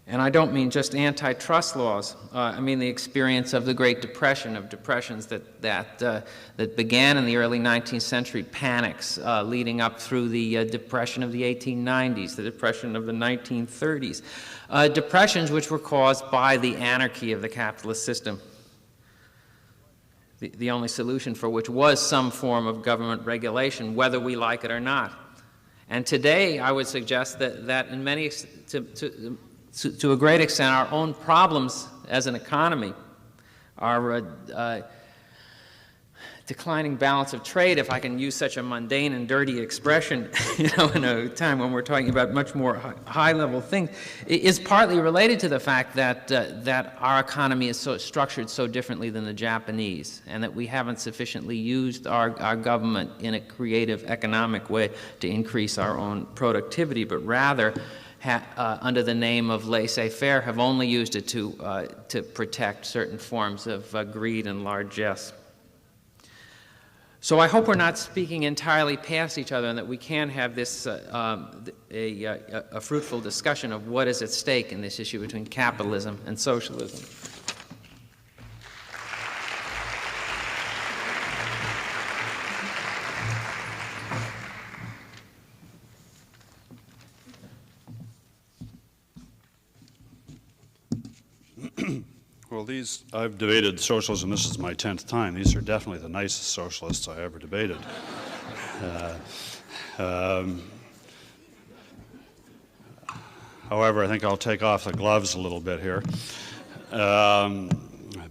And I don't mean just antitrust laws. I mean the experience of the Great Depression, of depressions that began in the early 19th century, panics leading up through the depression of the 1890s, the depression of the 1930s. Depressions which were caused by the anarchy of the capitalist system. The only solution for which was some form of government regulation, whether we like it or not. And today, I would suggest that in many, to a great extent, our own problems as an economy are declining balance of trade, if I can use such a mundane and dirty expression, in a time when we're talking about much more high-level things, is partly related to the fact that that our economy is so structured so differently than the Japanese, and that we haven't sufficiently used our government in a creative economic way to increase our own productivity, but rather under the name of laissez-faire, have only used it to protect certain forms of greed and largesse. So I hope we're not speaking entirely past each other, and that we can have this a fruitful discussion of what is at stake in this issue between capitalism and socialism. Well, I've debated socialism, this is my 10th time. These are definitely the nicest socialists I ever debated. However, I think I'll take off the gloves a little bit here,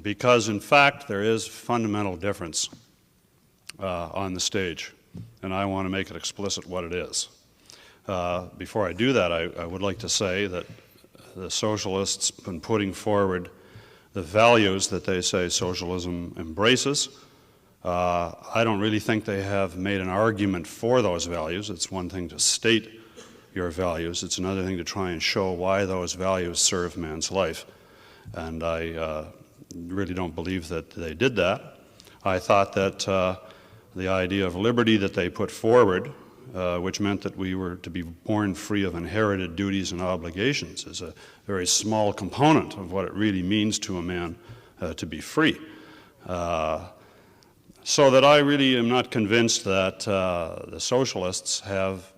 because in fact there is fundamental difference on the stage, and I want to make it explicit what it is. Before I do that, I would like to say that the socialists have been putting forward the values that they say socialism embraces. I don't really think they have made an argument for those values. It's one thing to state your values. It's another thing to try and show why those values serve man's life. And I really don't believe that they did that. I thought that the idea of liberty that they put forward, which meant that we were to be born free of inherited duties and obligations, is a very small component of what it really means to a man to be free. So that I really am not convinced that the socialists have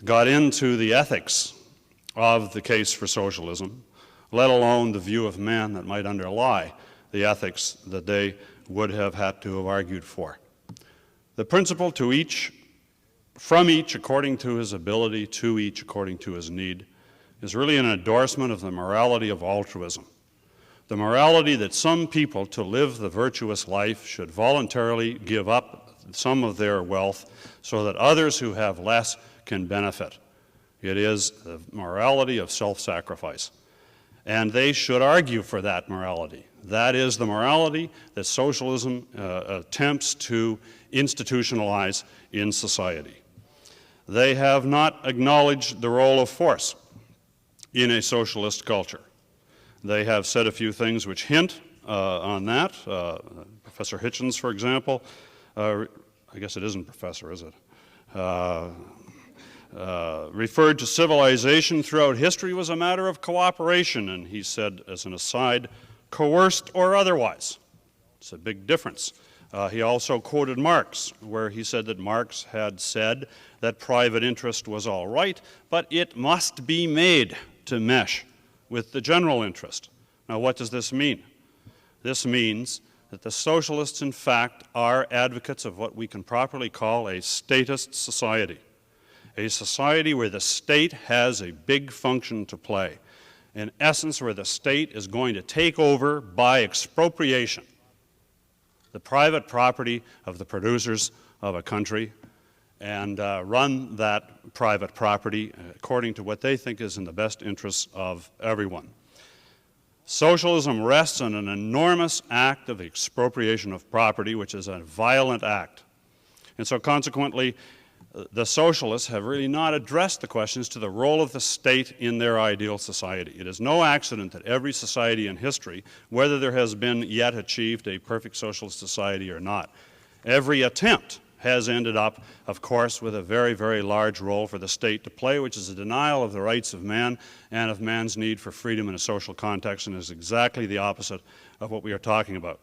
got into the ethics of the case for socialism, let alone the view of man that might underlie the ethics that they would have had to have argued for. The principle to each, from each according to his ability, to each according to his need, is really an endorsement of the morality of altruism. The morality that some people, to live the virtuous life, should voluntarily give up some of their wealth so that others who have less can benefit. It is the morality of self-sacrifice. And they should argue for that morality. That is the morality that socialism attempts to institutionalize in society. They have not acknowledged the role of force in a socialist culture. They have said a few things which hint on that. Professor Hitchens, for example, I guess it isn't professor, is it? Referred to civilization throughout history was a matter of cooperation, and he said, as an aside, coerced or otherwise. It's a big difference. He also quoted Marx, where he said that Marx had said that private interest was all right, but it must be made to mesh with the general interest. Now, what does this mean? This means that the socialists, in fact, are advocates of what we can properly call a statist society, a society where the state has a big function to play, in essence, where the state is going to take over by expropriation the private property of the producers of a country and run that private property according to what they think is in the best interests of everyone. Socialism rests on an enormous act of expropriation of property, which is a violent act. And so consequently, the socialists have really not addressed the questions to the role of the state in their ideal society. It is no accident that every society in history, whether there has been yet achieved a perfect socialist society or not, every attempt has ended up, of course, with a very, very large role for the state to play, which is a denial of the rights of man and of man's need for freedom in a social context, and is exactly the opposite of what we are talking about.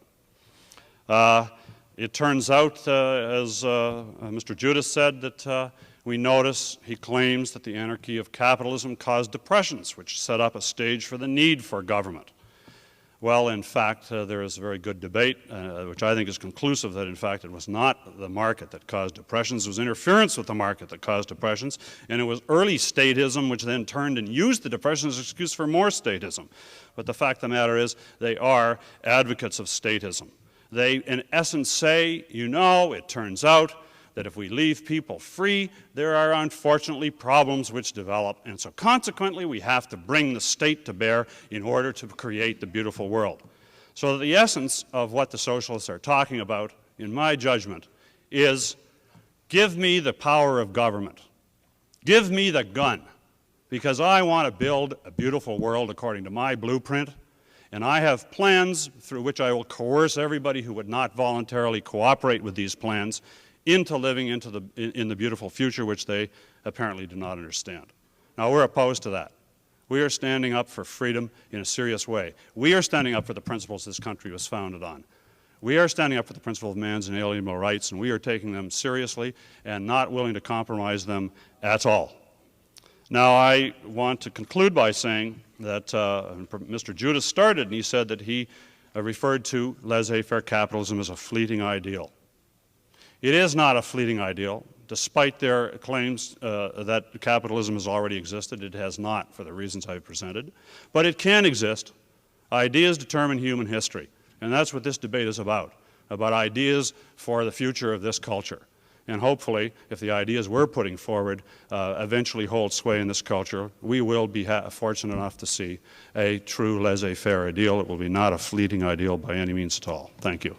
It turns out, as Mr. Judis said, that we notice, he claims, that the anarchy of capitalism caused depressions, which set up a stage for the need for government. Well, in fact, there is a very good debate, which I think is conclusive, that in fact it was not the market that caused depressions, it was interference with the market that caused depressions, and it was early statism which then turned and used the depression as an excuse for more statism. But the fact of the matter is, they are advocates of statism. They, in essence, say, you know, it turns out that if we leave people free, there are unfortunately problems which develop, and so consequently we have to bring the state to bear in order to create the beautiful world. So the essence of what the socialists are talking about, in my judgment, is give me the power of government. Give me the gun, because I want to build a beautiful world according to my blueprint, and I have plans through which I will coerce everybody who would not voluntarily cooperate with these plans into living in the beautiful future which they apparently do not understand. Now, we're opposed to that. We are standing up for freedom in a serious way. We are standing up for the principles this country was founded on. We are standing up for the principle of man's inalienable rights, and we are taking them seriously and not willing to compromise them at all. Now, I want to conclude by saying that Mr. Judis started, and he said that he referred to laissez-faire capitalism as a fleeting ideal. It is not a fleeting ideal. Despite their claims that capitalism has already existed, it has not, for the reasons I've presented. But it can exist. Ideas determine human history, and that's what this debate is about ideas for the future of this culture. And hopefully, if the ideas we're putting forward eventually hold sway in this culture, we will be fortunate enough to see a true laissez-faire ideal. It will be not a fleeting ideal by any means at all. Thank you.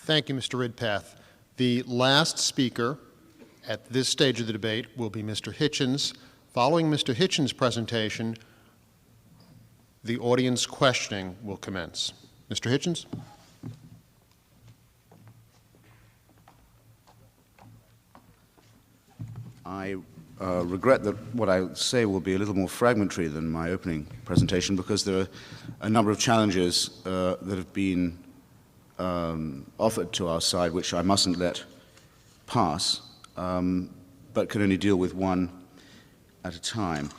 Thank you, Mr. Ridpath. The last speaker at this stage of the debate will be Mr. Hitchens. Following Mr. Hitchens' presentation, the audience questioning will commence. Mr. Hitchens? I regret that what I say will be a little more fragmentary than my opening presentation, because there are a number of challenges that have been offered to our side, which I mustn't let pass, but can only deal with one at a time.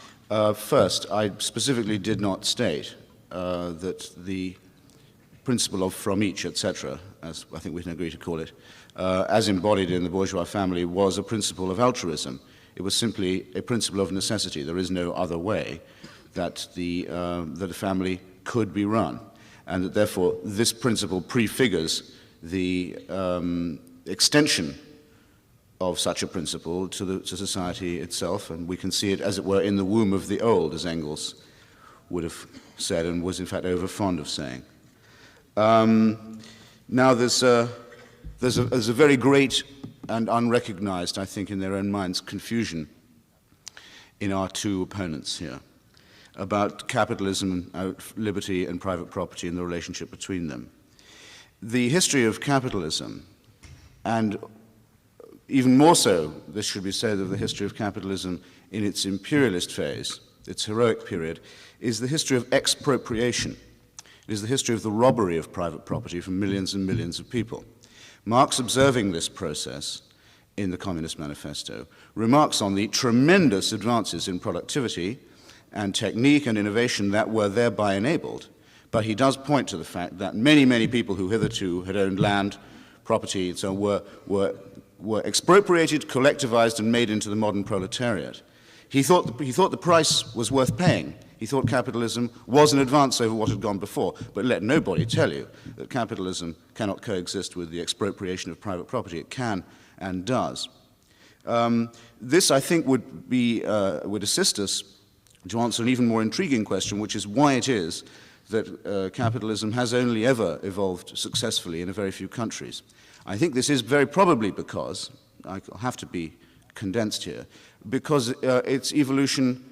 First, I specifically did not state that the principle of from each, etc., as I think we can agree to call it, as embodied in the bourgeois family, was a principle of altruism. It was simply a principle of necessity. There is no other way that that a family could be run, and that therefore this principle prefigures the extension of such a principle to society itself, and we can see it, as it were, in the womb of the old, as Engels would have said and was in fact over fond of saying. Now there's a very great and unrecognized, I think, in their own minds, confusion in our two opponents here about capitalism, liberty, and private property and the relationship between them. The history of capitalism, and even more so, this should be said of the history of capitalism in its imperialist phase, its heroic period, is the history of expropriation. It is the history of the robbery of private property from millions and millions of people. Marx, observing this process in the Communist Manifesto, remarks on the tremendous advances in productivity and technique and innovation that were thereby enabled, but he does point to the fact that many, many people who hitherto had owned land, property, and so on, were expropriated, collectivized, and made into the modern proletariat. He thought the price was worth paying. He thought capitalism was an advance over what had gone before, but let nobody tell you that capitalism cannot coexist with the expropriation of private property. It can and does. This, I think, would assist us to answer an even more intriguing question, which is why it is that capitalism has only ever evolved successfully in a very few countries. I think this is very probably because, I have to be condensed here, because its evolution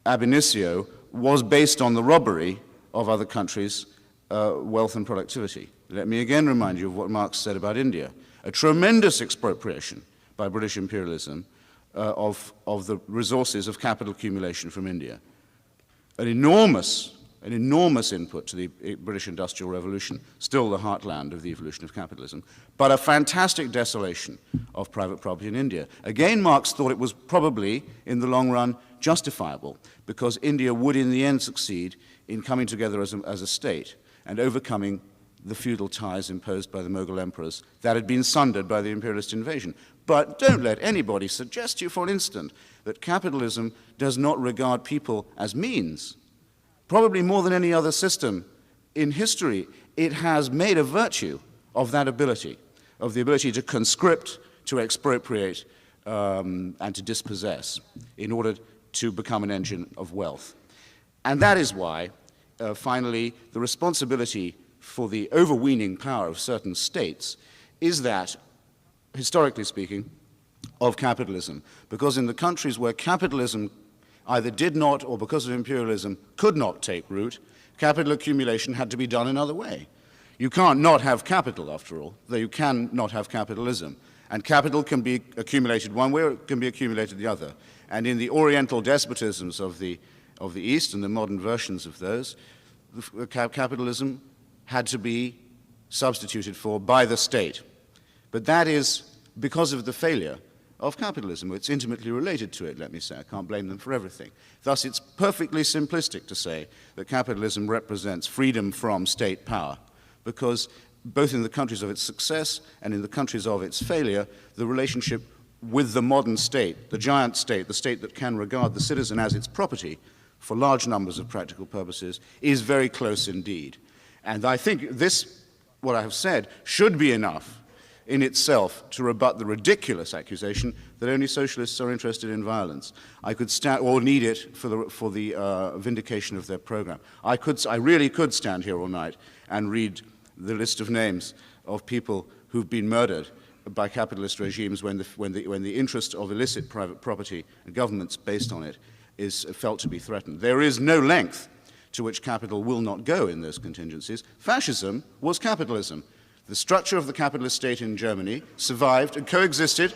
ab initio was based on the robbery of other countries' wealth and productivity. Let me again remind you of what Marx said about India. A tremendous expropriation by British imperialism of the resources of capital accumulation from India. An enormous input to the British Industrial Revolution, still the heartland of the evolution of capitalism, but a fantastic desolation of private property in India. Again, Marx thought it was probably, in the long run, justifiable, because India would in the end succeed in coming together as a state and overcoming the feudal ties imposed by the Mughal emperors that had been sundered by the imperialist invasion. But don't let anybody suggest to you for an instant that capitalism does not regard people as means. Probably more than any other system in history, it has made a virtue of that ability, of the ability to conscript, to expropriate, and to dispossess in order to become an engine of wealth. And that is why, finally, the responsibility for the overweening power of certain states is that, historically speaking, of capitalism. Because in the countries where capitalism either did not, or because of imperialism, could not take root, capital accumulation had to be done another way. You can't not have capital, after all, though you can not have capitalism. And capital can be accumulated one way or it can be accumulated the other. And in the oriental despotisms of the East and the modern versions of those, capitalism had to be substituted for by the state. But that is because of the failure of capitalism. It's intimately related to it, let me say. I can't blame them for everything. Thus, it's perfectly simplistic to say that capitalism represents freedom from state power, because both in the countries of its success and in the countries of its failure, the relationship with the modern state, the giant state, the state that can regard the citizen as its property for large numbers of practical purposes, is very close indeed. And I think this, what I have said, should be enough in itself to rebut the ridiculous accusation that only socialists are interested in violence. I could stand, or need it for the vindication of their program. I really could stand here all night and read the list of names of people who've been murdered by capitalist regimes when the interest of illicit private property and governments based on it is felt to be threatened. There is no length to which capital will not go in those contingencies. Fascism was capitalism. The structure of the capitalist state in Germany survived and coexisted,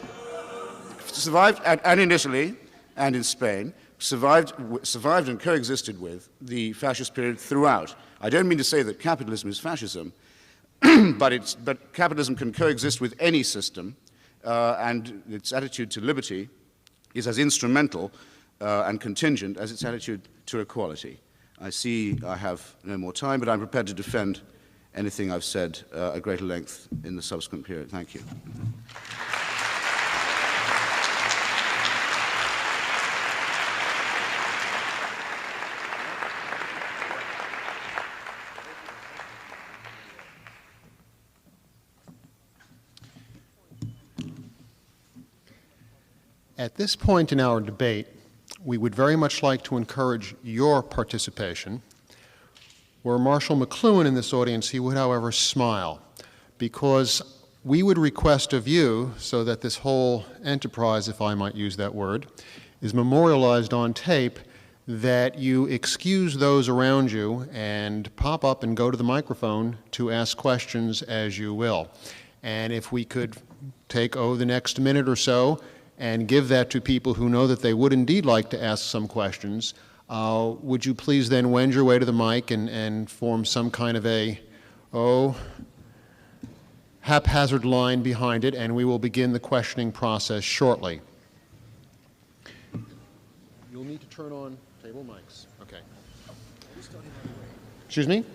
and in Italy and in Spain, survived and coexisted with the fascist period throughout. I don't mean to say that capitalism is fascism, but capitalism can coexist with any system, and its attitude to liberty is as instrumental and contingent as its attitude to equality. I see I have no more time, but I'm prepared to defend anything I've said at greater length in the subsequent period. Thank you. At this point in our debate, we would very much like to encourage your participation. Were Marshall McLuhan in this audience, he would, however, smile, because we would request of you, so that this whole enterprise, if I might use that word, is memorialized on tape, that you excuse those around you and pop up and go to the microphone to ask questions as you will. And if we could take, the next minute or so and give that to people who know that they would indeed like to ask some questions, would you please then wend your way to the mic and form some kind of a, haphazard line behind it, and we will begin the questioning process shortly. You'll need to turn on table mics. Okay. Excuse me?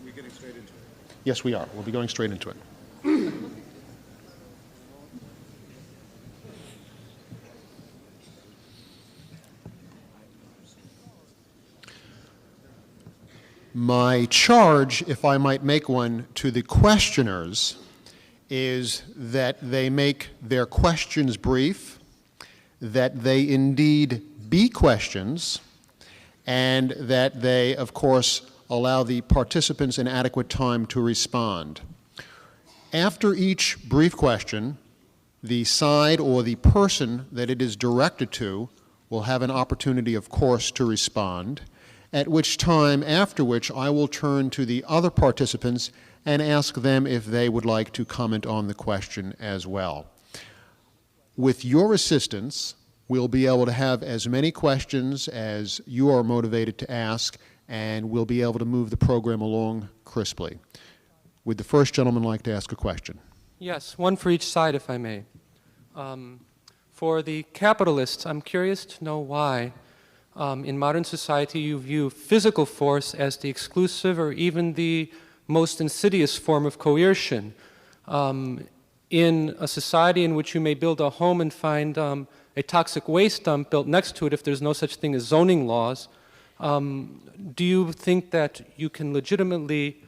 We're getting straight into it. Yes, we are. We'll be going straight into it. My charge, if I might make one, to the questioners is that they make their questions brief, that they indeed be questions, and that they, of course, allow the participants an adequate time to respond. After each brief question, the side or the person that it is directed to will have an opportunity, of course, to respond, at which time, after which, I will turn to the other participants and ask them if they would like to comment on the question as well. With your assistance, we'll be able to have as many questions as you are motivated to ask, and we'll be able to move the program along crisply. Would the first gentleman like to ask a question? Yes, one for each side, if I may. For the capitalists, I'm curious to know why In modern society, you view physical force as the exclusive or even the most insidious form of coercion. In a society in which you may build a home and find a toxic waste dump built next to it if there's no such thing as zoning laws, do you think that you can legitimately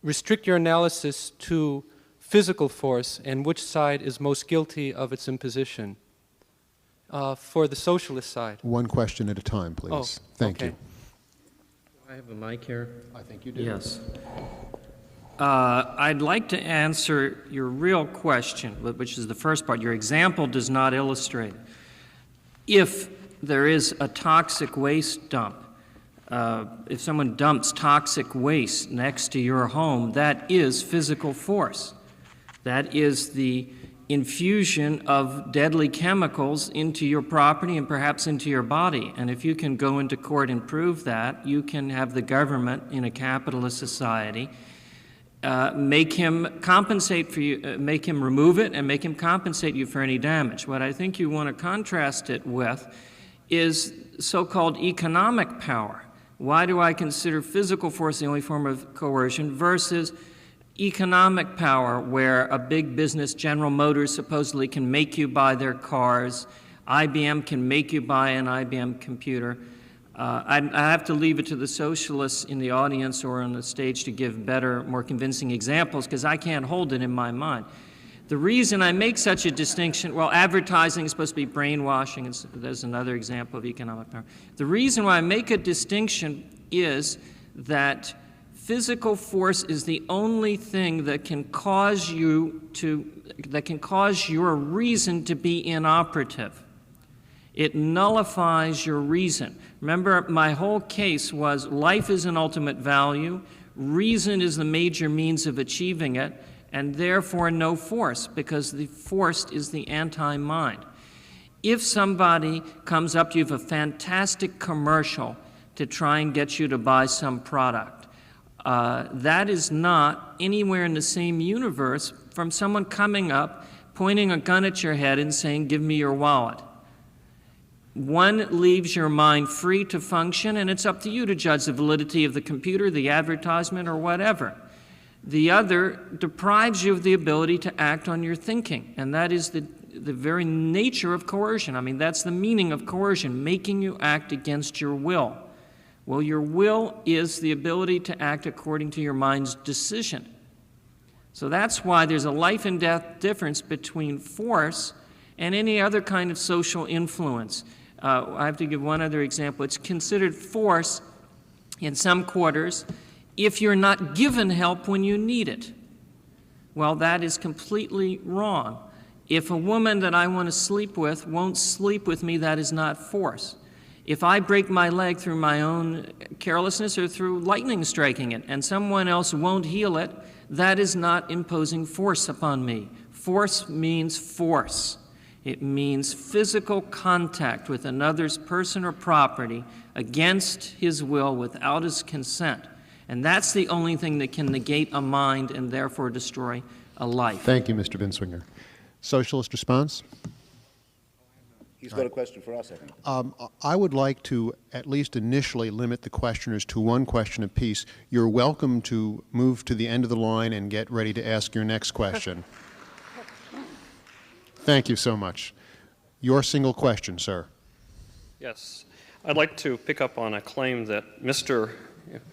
restrict your analysis to physical force and which side is most guilty of its imposition? For the socialist side. One question at a time, please. Oh, Thank okay. you. Do I have a mic here? I think you do. Yes. I'd like to answer your real question, which is the first part. Your example does not illustrate it. If there is a toxic waste dump, if someone dumps toxic waste next to your home, that is physical force. That is the infusion of deadly chemicals into your property and perhaps into your body. And if you can go into court and prove that, you can have the government in a capitalist society make him compensate for you, make him remove it and make him compensate you for any damage. What I think you want to contrast it with is so-called economic power. Why do I consider physical force the only form of coercion versus economic power, where a big business, General Motors, supposedly can make you buy their cars, IBM can make you buy an IBM computer? I have to leave it to the socialists in the audience or on the stage to give better, more convincing examples, because I can't hold it in my mind. The reason I make such a distinction, well, advertising is supposed to be brainwashing, and there's another example of economic power. The reason why I make a distinction is that physical force is the only thing that can cause your reason to be inoperative. It nullifies your reason. Remember, my whole case was life is an ultimate value, reason is the major means of achieving it, and therefore no force, because the forced is the anti-mind. If somebody comes up to you with a fantastic commercial to try and get you to buy some product, that is not anywhere in the same universe from someone coming up, pointing a gun at your head and saying, "Give me your wallet." One leaves your mind free to function, and it's up to you to judge the validity of the computer, the advertisement, or whatever. The other deprives you of the ability to act on your thinking, and that is the very nature of coercion. I mean, that's the meaning of coercion, making you act against your will. Well, your will is the ability to act according to your mind's decision. So that's why there's a life and death difference between force and any other kind of social influence. I have to give one other example. It's considered force in some quarters if you're not given help when you need it. Well, that is completely wrong. If a woman that I want to sleep with won't sleep with me, that is not force. If I break my leg through my own carelessness or through lightning striking it and someone else won't heal it, that is not imposing force upon me. Force means force. It means physical contact with another's person or property against his will without his consent. And that's the only thing that can negate a mind and therefore destroy a life. Thank you, Mr. Binswanger. Socialist response? He's got a question for us, I think. I would like to at least initially limit the questioners to one question apiece. You're welcome to move to the end of the line and get ready to ask your next question. Thank you so much. Your single question, sir. Yes. I'd like to pick up on a claim that Mr.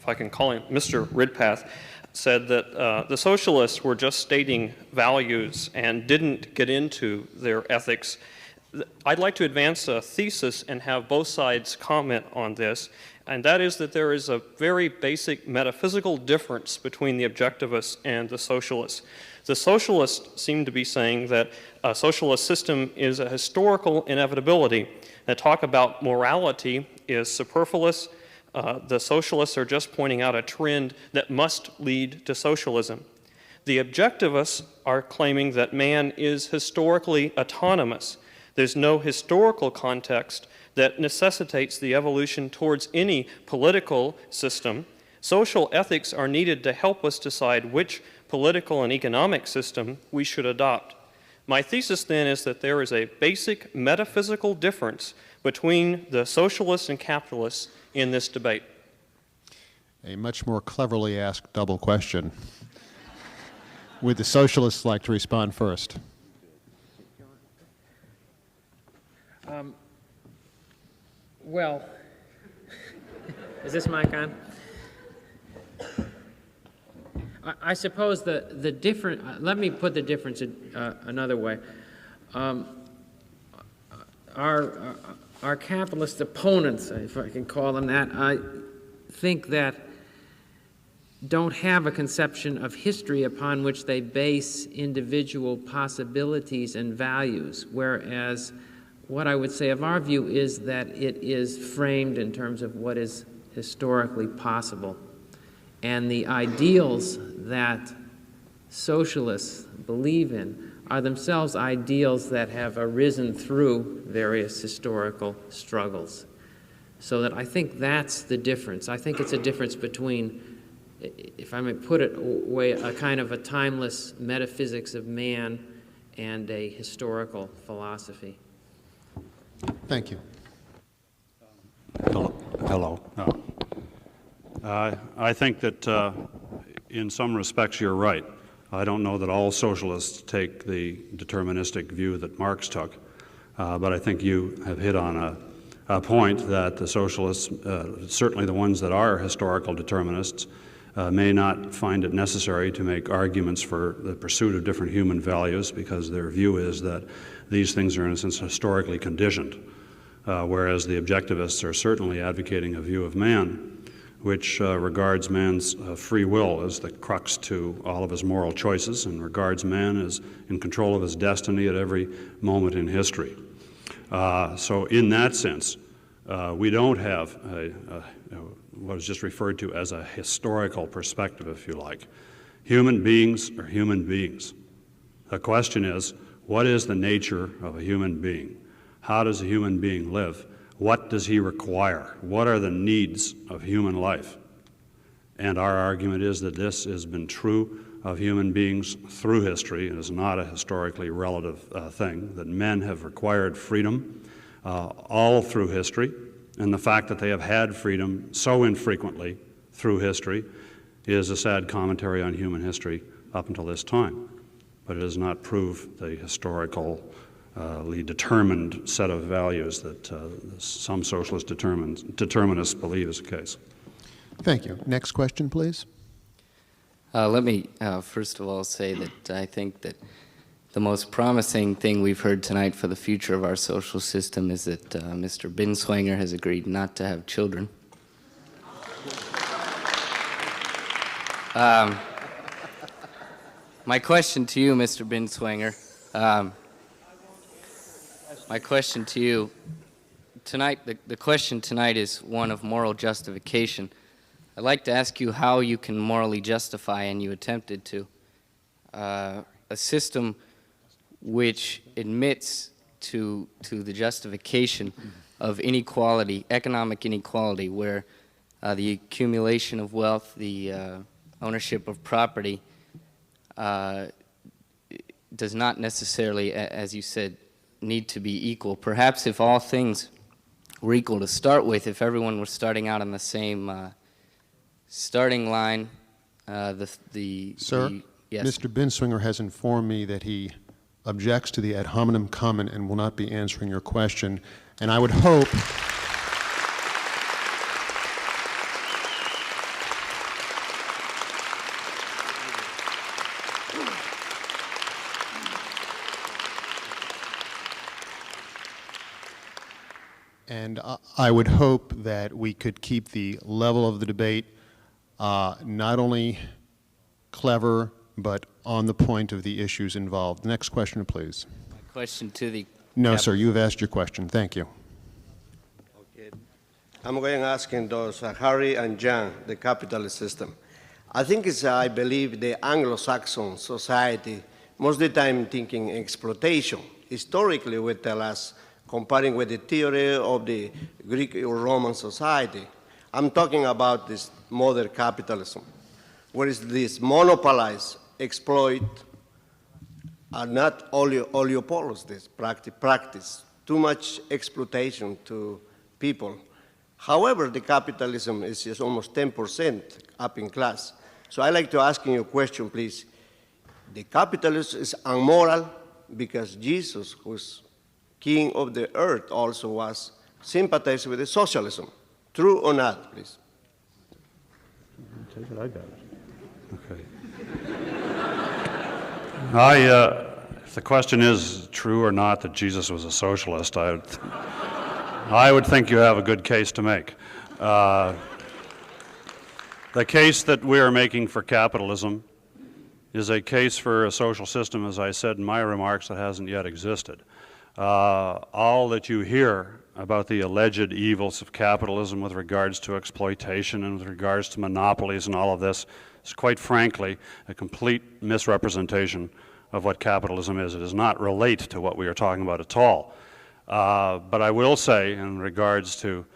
Ridpath said that the socialists were just stating values and didn't get into their ethics. I'd like to advance a thesis and have both sides comment on this, and that is that there is a very basic metaphysical difference between the objectivists and the socialists. The socialists seem to be saying that a socialist system is a historical inevitability. They talk about morality is superfluous. The socialists are just pointing out a trend that must lead to socialism. The objectivists are claiming that man is historically autonomous. There's no historical context that necessitates the evolution towards any political system. Social ethics are needed to help us decide which political and economic system we should adopt. My thesis then is that there is a basic metaphysical difference between the socialists and capitalists in this debate. A much more cleverly asked double question. Would the socialists like to respond first? Well, is this mic on? I suppose the different, let me put the difference another way. Our capitalist opponents, if I can call them that, I think that don't have a conception of history upon which they base individual possibilities and values, whereas what I would say of our view is that it is framed in terms of what is historically possible. And the ideals that socialists believe in are themselves ideals that have arisen through various historical struggles. So that I think that's the difference. I think it's a difference between, if I may put it away, a kind of a timeless metaphysics of man and a historical philosophy. Thank you. Hello. I think that in some respects you're right. I don't know that all socialists take the deterministic view that Marx took, but I think you have hit on a point that the socialists, certainly the ones that are historical determinists, may not find it necessary to make arguments for the pursuit of different human values because their view is that these things are in a sense historically conditioned, whereas the objectivists are certainly advocating a view of man which regards man's free will as the crux to all of his moral choices and regards man as in control of his destiny at every moment in history. So in that sense, we don't have what is just referred to as a historical perspective, if you like. Human beings are human beings. The question is, what is the nature of a human being? How does a human being live? What does he require? What are the needs of human life? And our argument is that this has been true of human beings through history. It is not a historically relative thing, that men have required freedom all through history, and the fact that they have had freedom so infrequently through history is a sad commentary on human history up until this time. But it does not prove the historical determined set of values that some socialist determinists believe is the case. Thank you. Next question, please. Let me first of all say that I think that the most promising thing we've heard tonight for the future of our social system is that Mr. Binswanger has agreed not to have children. My question to you, Mr. Binswanger, my question to you tonight, the question tonight is one of moral justification. I'd like to ask you how you can morally justify, and you attempted to, a system which admits to the justification of inequality, economic inequality, where the accumulation of wealth, the ownership of property does not necessarily, as you said, need to be equal. Perhaps if all things were equal to start with, if everyone were starting out on the same starting line, Sir, yes. Mr. Binswanger has informed me that he objects to the ad hominem comment and will not be answering your question. And I would hope I would hope that we could keep the level of the debate not only clever, but on the point of the issues involved. Next question, please. My question to the... No, sir, you have asked your question. Thank you. Okay. I'm going to ask those Harry and John, the capitalist system. I think it's, I believe, the Anglo-Saxon society, most of the time thinking exploitation. Historically, we tell us, comparing with the theory of the Greek or Roman society. I'm talking about this modern capitalism, where is this monopolize, exploit are not oligopolists, this practice, too much exploitation to people. However, the capitalism is just almost 10% up in class. So I'd like to ask you a question, please. The capitalism is unmoral because Jesus, who's king of the earth, also was sympathized with the socialism. True or not, please? Take it, I got it. Okay. If the question is true or not that Jesus was a socialist, I would think you have a good case to make. The case that we are making for capitalism is a case for a social system, as I said in my remarks, that hasn't yet existed. All that you hear about the alleged evils of capitalism with regards to exploitation and with regards to monopolies and all of this is quite frankly a complete misrepresentation of what capitalism is. It does not relate to what we are talking about at all. But I will say in regards to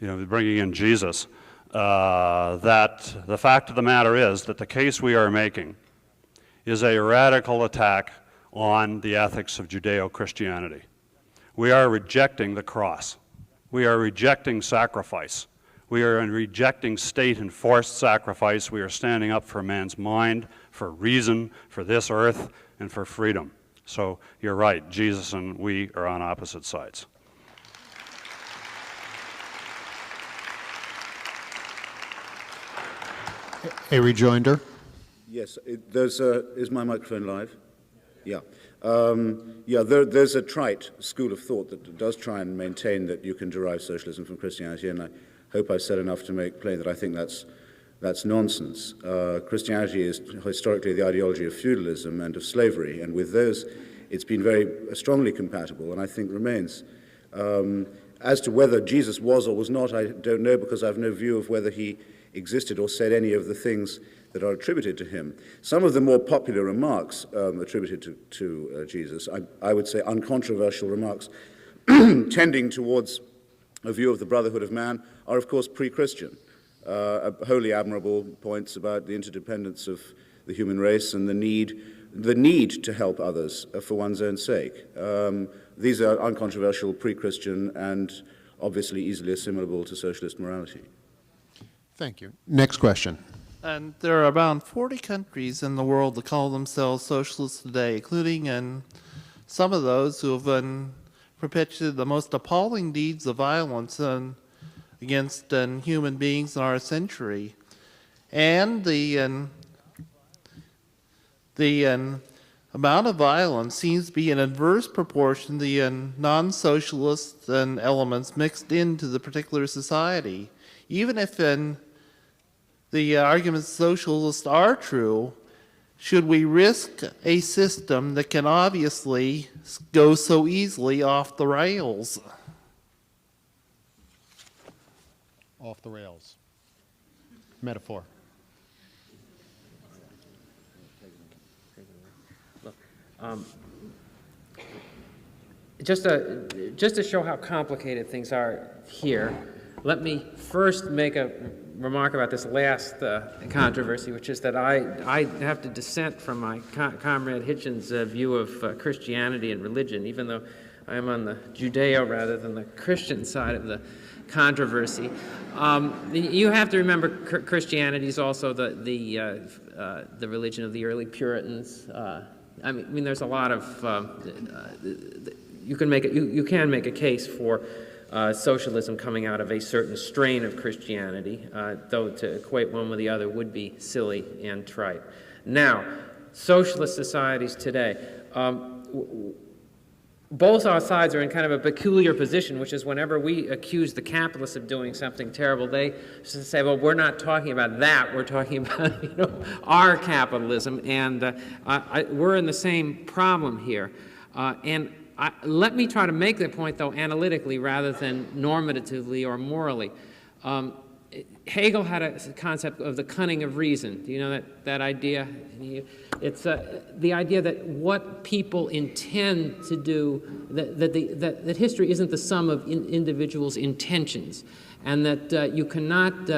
bringing in Jesus, that the fact of the matter is that the case we are making is a radical attack on the ethics of Judeo-Christianity. We are rejecting the cross. We are rejecting sacrifice. We are rejecting state-enforced sacrifice. We are standing up for man's mind, for reason, for this earth, and for freedom. So you're right, Jesus and we are on opposite sides. A rejoinder? Yes, is my microphone live? Yeah. There's a trite school of thought that does try and maintain that you can derive socialism from Christianity, and I hope I've said enough to make plain that I think that's nonsense. Christianity is historically the ideology of feudalism and of slavery, and with those it's been very strongly compatible, and I think remains. As to whether Jesus was or was not, I don't know, because I have no view of whether he existed or said any of the things that are attributed to him. Some of the more popular remarks attributed to Jesus, I would say uncontroversial remarks, tending towards a view of the brotherhood of man, are of course pre-Christian. Wholly admirable points about the interdependence of the human race and the need to help others for one's own sake. These are uncontroversial, pre-Christian, and obviously easily assimilable to socialist morality. Thank you. Next question. And there are around 40 countries in the world that call themselves socialists today, including some of those who have perpetuated the most appalling deeds of violence against human beings in our century. And the amount of violence seems to be in adverse proportion to the non-socialist elements mixed into the particular society. Even if the arguments of socialists are true, should we risk a system that can obviously go so easily off the rails? Off the rails. Metaphor. Just to show how complicated things are here, let me first make a remark about this last controversy, which is that I have to dissent from my comrade Hitchens' view of Christianity and religion, even though I am on the Judeo rather than the Christian side of the controversy. You have to remember Christianity is also the religion of the early Puritans. I mean, there's a lot of you can make a case for socialism coming out of a certain strain of Christianity, though to equate one with the other would be silly and trite. Now, socialist societies today, both our sides are in kind of a peculiar position, which is whenever we accuse the capitalists of doing something terrible, they say, well, we're not talking about that, we're talking about our capitalism, and we're in the same problem here. Let me try to make the point, though, analytically rather than normatively or morally. Hegel had a concept of the cunning of reason. Do you know that idea? It's the idea that what people intend to do, that history isn't the sum of individuals' intentions, and that you cannot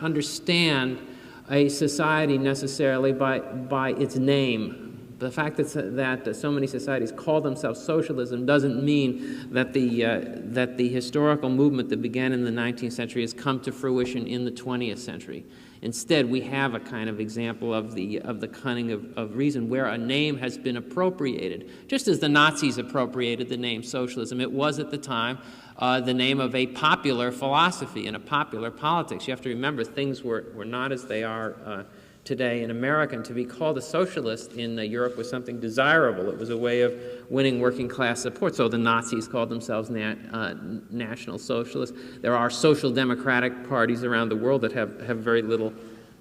understand a society necessarily by its name. The fact that so many societies call themselves socialism doesn't mean that the historical movement that began in the 19th century has come to fruition in the 20th century. Instead, we have a kind of example of the cunning of reason where a name has been appropriated. Just as the Nazis appropriated the name socialism, it was at the time the name of a popular philosophy and a popular politics. You have to remember things were not as they are today in America, and to be called a socialist in Europe was something desirable. It was a way of winning working class support. So the Nazis called themselves National Socialists. There are social democratic parties around the world that have very little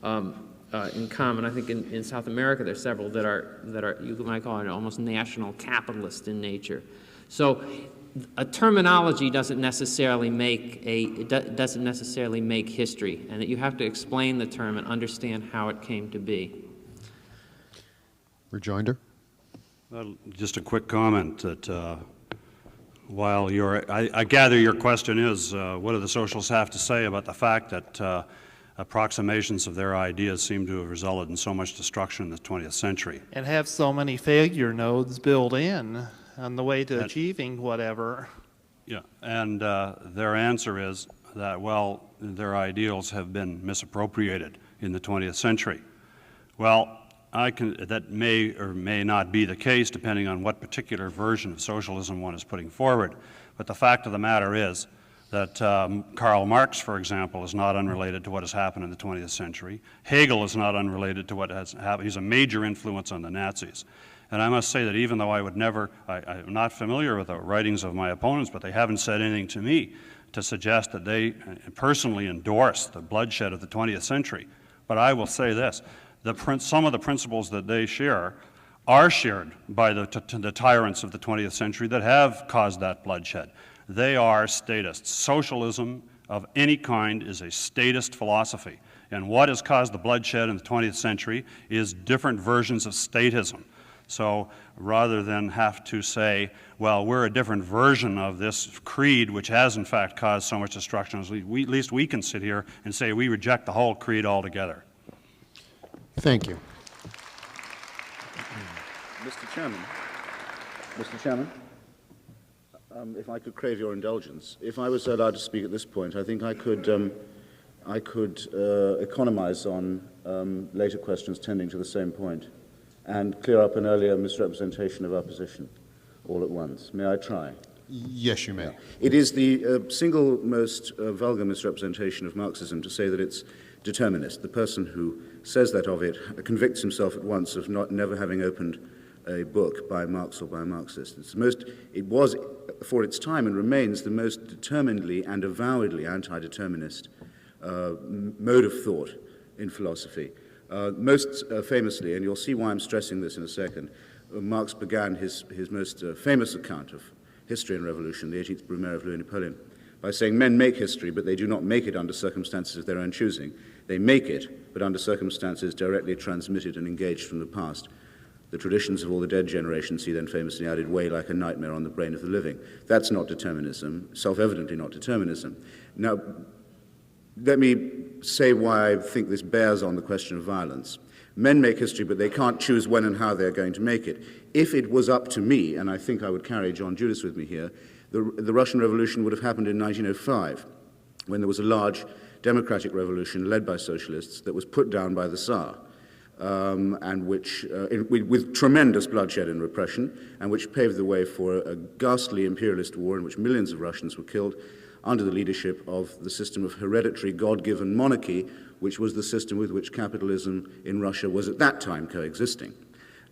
in common. I think in South America there's several that are you might call it almost national capitalist in nature. So a terminology doesn't necessarily make history, and that you have to explain the term and understand how it came to be. Rejoinder? Well, just a quick comment that while I gather your question is, what do the socialists have to say about the fact that approximations of their ideas seem to have resulted in so much destruction in the 20th century? And have so many failure nodes built in on the way to achieving whatever. Yeah, and their answer is that, well, their ideals have been misappropriated in the 20th century. Well, that may or may not be the case depending on what particular version of socialism one is putting forward. But the fact of the matter is that Karl Marx, for example, is not unrelated to what has happened in the 20th century. Hegel is not unrelated to what has happened. He's a major influence on the Nazis. And I must say that even though I'm not familiar with the writings of my opponents, but they haven't said anything to me to suggest that they personally endorse the bloodshed of the 20th century. But I will say this, some of the principles that they share are shared by the tyrants of the 20th century that have caused that bloodshed. They are statists. Socialism of any kind is a statist philosophy. And what has caused the bloodshed in the 20th century is different versions of statism. So rather than have to say, well, we're a different version of this creed which has in fact caused so much destruction, at least we can sit here and say we reject the whole creed altogether. Thank you. Mr. Chairman, if I could crave your indulgence, if I was allowed to speak at this point, I think I could economize on later questions tending to the same point and clear up an earlier misrepresentation of our position all at once. May I try? Yes, you may. It is the single most vulgar misrepresentation of Marxism to say that it's determinist. The person who says that of it convicts himself at once of never having opened a book by Marx or by a Marxist. It was, for its time, and remains the most determinedly and avowedly anti-determinist mode of thought in philosophy. Most famously, and you'll see why I'm stressing this in a second, Marx began his most famous account of history and revolution, the 18th Brumaire of Louis Napoleon, by saying men make history, but they do not make it under circumstances of their own choosing. They make it, but under circumstances directly transmitted and engaged from the past. The traditions of all the dead generations, he then famously added, weigh like a nightmare on the brain of the living. That's not determinism, self-evidently not determinism. Now, let me say why I think this bears on the question of violence. Men make history, but they can't choose when and how they're going to make it. If it was up to me, and I think I would carry John Judis with me here, the Russian Revolution would have happened in 1905, when there was a large democratic revolution led by socialists that was put down by the Tsar, and which, with tremendous bloodshed and repression, and which paved the way for a ghastly imperialist war in which millions of Russians were killed under the leadership of the system of hereditary God-given monarchy, which was the system with which capitalism in Russia was at that time coexisting.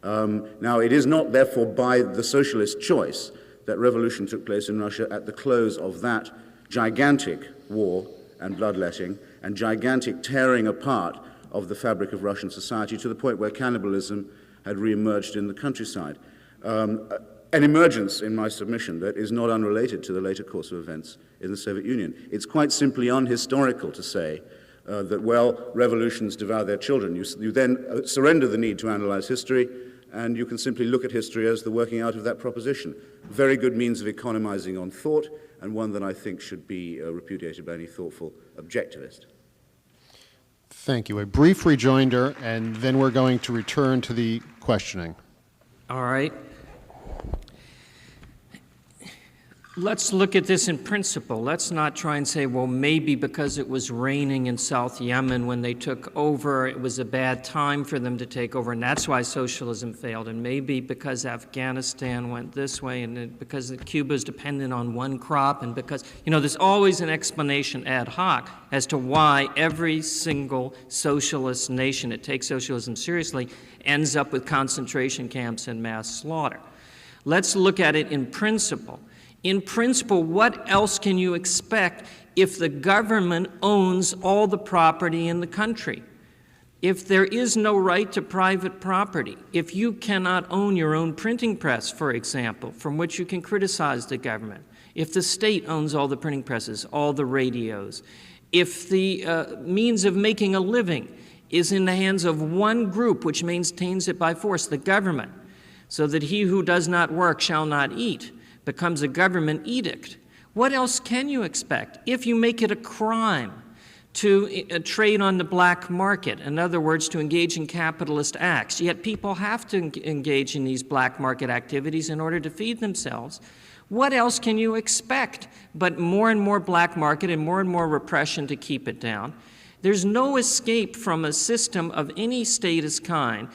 Now, it is not, therefore, by the socialist choice that revolution took place in Russia at the close of that gigantic war and bloodletting and gigantic tearing apart of the fabric of Russian society to the point where cannibalism had re-emerged in the countryside. An emergence, in my submission, that is not unrelated to the later course of events in the Soviet Union. It's quite simply unhistorical to say that, well, revolutions devour their children. You then surrender the need to analyze history, and you can simply look at history as the working out of that proposition. Very good means of economizing on thought, and one that I think should be repudiated by any thoughtful objectivist. Thank you. A brief rejoinder, and then we're going to return to the questioning. All right. Let's look at this in principle. Let's not try and say, well, maybe because it was raining in South Yemen when they took over, it was a bad time for them to take over, and that's why socialism failed. And maybe because Afghanistan went this way, and because Cuba is dependent on one crop, and because, there's always an explanation ad hoc as to why every single socialist nation that takes socialism seriously ends up with concentration camps and mass slaughter. Let's look at it in principle. In principle, what else can you expect if the government owns all the property in the country? If there is no right to private property, if you cannot own your own printing press, for example, from which you can criticize the government, if the state owns all the printing presses, all the radios, if the means of making a living is in the hands of one group which maintains it by force, the government, so that he who does not work shall not eat, becomes a government edict. What else can you expect? If you make it a crime to trade on the black market, in other words, to engage in capitalist acts, yet people have to engage in these black market activities in order to feed themselves, what else can you expect but more and more black market and more repression to keep it down? There's no escape from a system of any status kind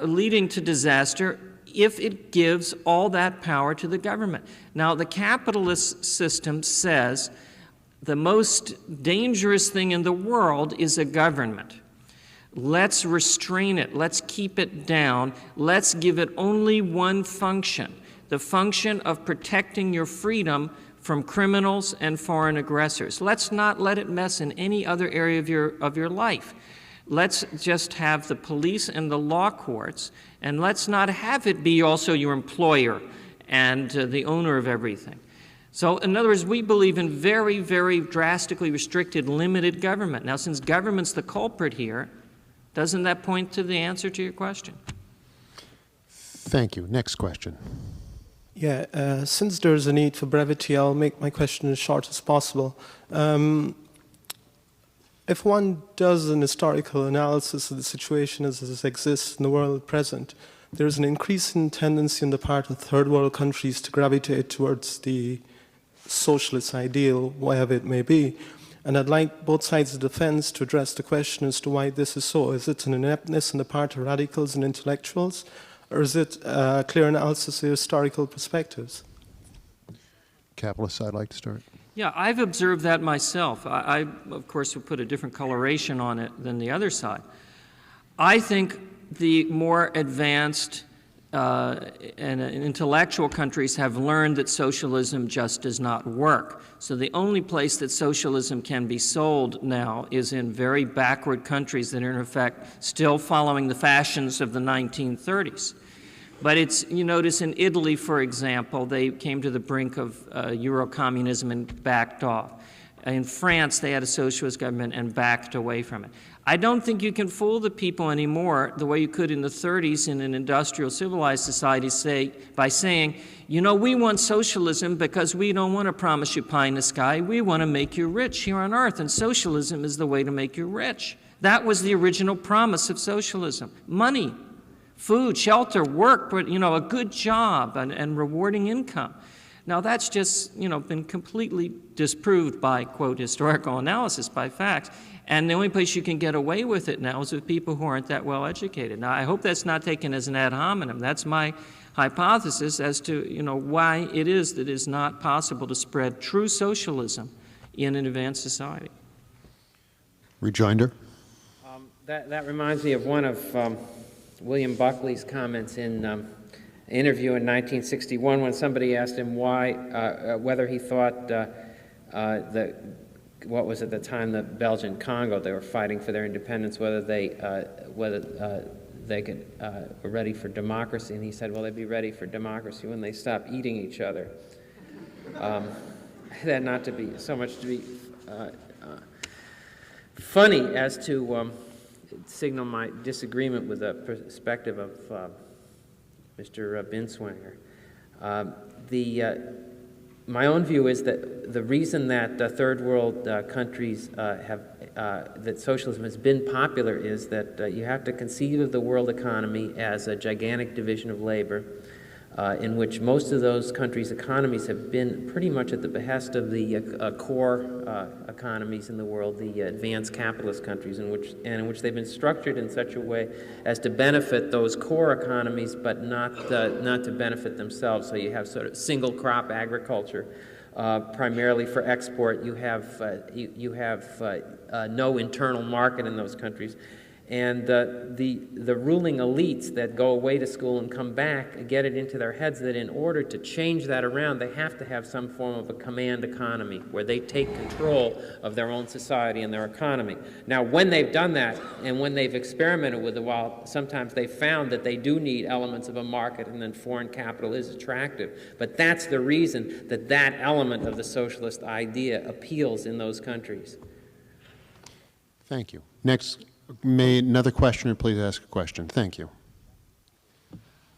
leading to disaster if it gives all that power to the government. Now, the capitalist system says the most dangerous thing in the world is a government. Let's restrain it. Let's keep it down. Let's give it only one function, the function of protecting your freedom from criminals and foreign aggressors. Let's not let it mess in any other area of your life. Let's just have the police and the law courts, and let's not have it be also your employer and the owner of everything. So, in other words, we believe in very, very drastically restricted, limited government. Now, since government's the culprit here, doesn't that point to the answer to your question? Thank you. Next question. Yeah, since there's a need for brevity, I'll make my question as short as possible. If one does an historical analysis of the situation as it exists in the world at present, there's an increasing tendency on the part of third world countries to gravitate towards the socialist ideal, whatever it may be. And I'd like both sides of the fence to address the question as to why this is so. Is it an ineptness on the part of radicals and intellectuals, or is it a clear analysis of historical perspectives? Capitalists, I'd like to start. Yeah, I've observed that myself. I, of course, would put a different coloration on it than the other side. I think the more advanced and intellectual countries have learned that socialism just does not work. So the only place that socialism can be sold now is in very backward countries that are, in effect, still following the fashions of the 1930s. But it's, you notice in Italy, for example, they came to the brink of Euro-communism and backed off. In France, they had a socialist government and backed away from it. I don't think you can fool the people anymore the way you could in the 30s in an industrial civilized society by saying, we want socialism because we don't want to promise you pie in the sky. We want to make you rich here on earth, and socialism is the way to make you rich. That was the original promise of socialism. Money. Food, shelter, work, but, a good job and rewarding income. Now, that's just, been completely disproved by, quote, historical analysis, by facts. And the only place you can get away with it now is with people who aren't that well educated. Now, I hope that's not taken as an ad hominem. That's my hypothesis as to, why it is that it is not possible to spread true socialism in an advanced society. Rejoinder. That reminds me of one of William Buckley's comments in an interview in 1961 when somebody asked him whether he thought what was at the time the Belgian Congo, they were fighting for their independence, whether they were ready for democracy, and he said, well, they'd be ready for democracy when they stop eating each other. That not to be so much to be funny as to signal my disagreement with the perspective of Mr. Binswanger. My own view is that the reason that third world countries have that socialism has been popular is that you have to conceive of the world economy as a gigantic division of labor, in which most of those countries' economies have been pretty much at the behest of the core economies in the world, the advanced capitalist countries, in which they've been structured in such a way as to benefit those core economies, but not to benefit themselves. So you have sort of single crop agriculture, primarily for export. You have no internal market in those countries. And the ruling elites that go away to school and come back get it into their heads that in order to change that around, they have to have some form of a command economy where they take control of their own society and their economy. Now, when they've done that and when they've experimented with it, while sometimes they've found that they do need elements of a market and then foreign capital is attractive. But that's the reason that that element of the socialist idea appeals in those countries. Thank you. Next. May another questioner please ask a question? Thank you.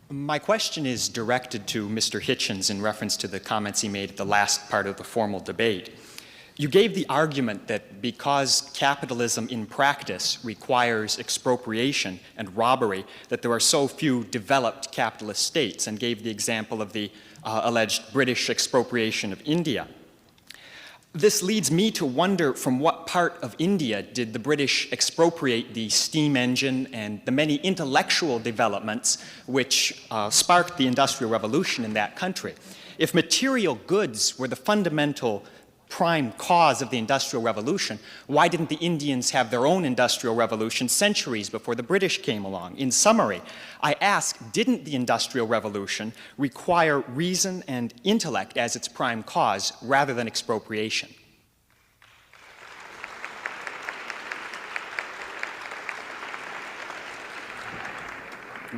My question is directed to Mr. Hitchens in reference to the comments he made at the last part of the formal debate. You gave the argument that because capitalism in practice requires expropriation and robbery, that there are so few developed capitalist states, and gave the example of the alleged British expropriation of India. This leads me to wonder from what part of India did the British expropriate the steam engine and the many intellectual developments which sparked the Industrial Revolution in that country. If material goods were the fundamental prime cause of the Industrial Revolution, why didn't the Indians have their own Industrial Revolution centuries before the British came along? In summary, I ask, didn't the Industrial Revolution require reason and intellect as its prime cause rather than expropriation?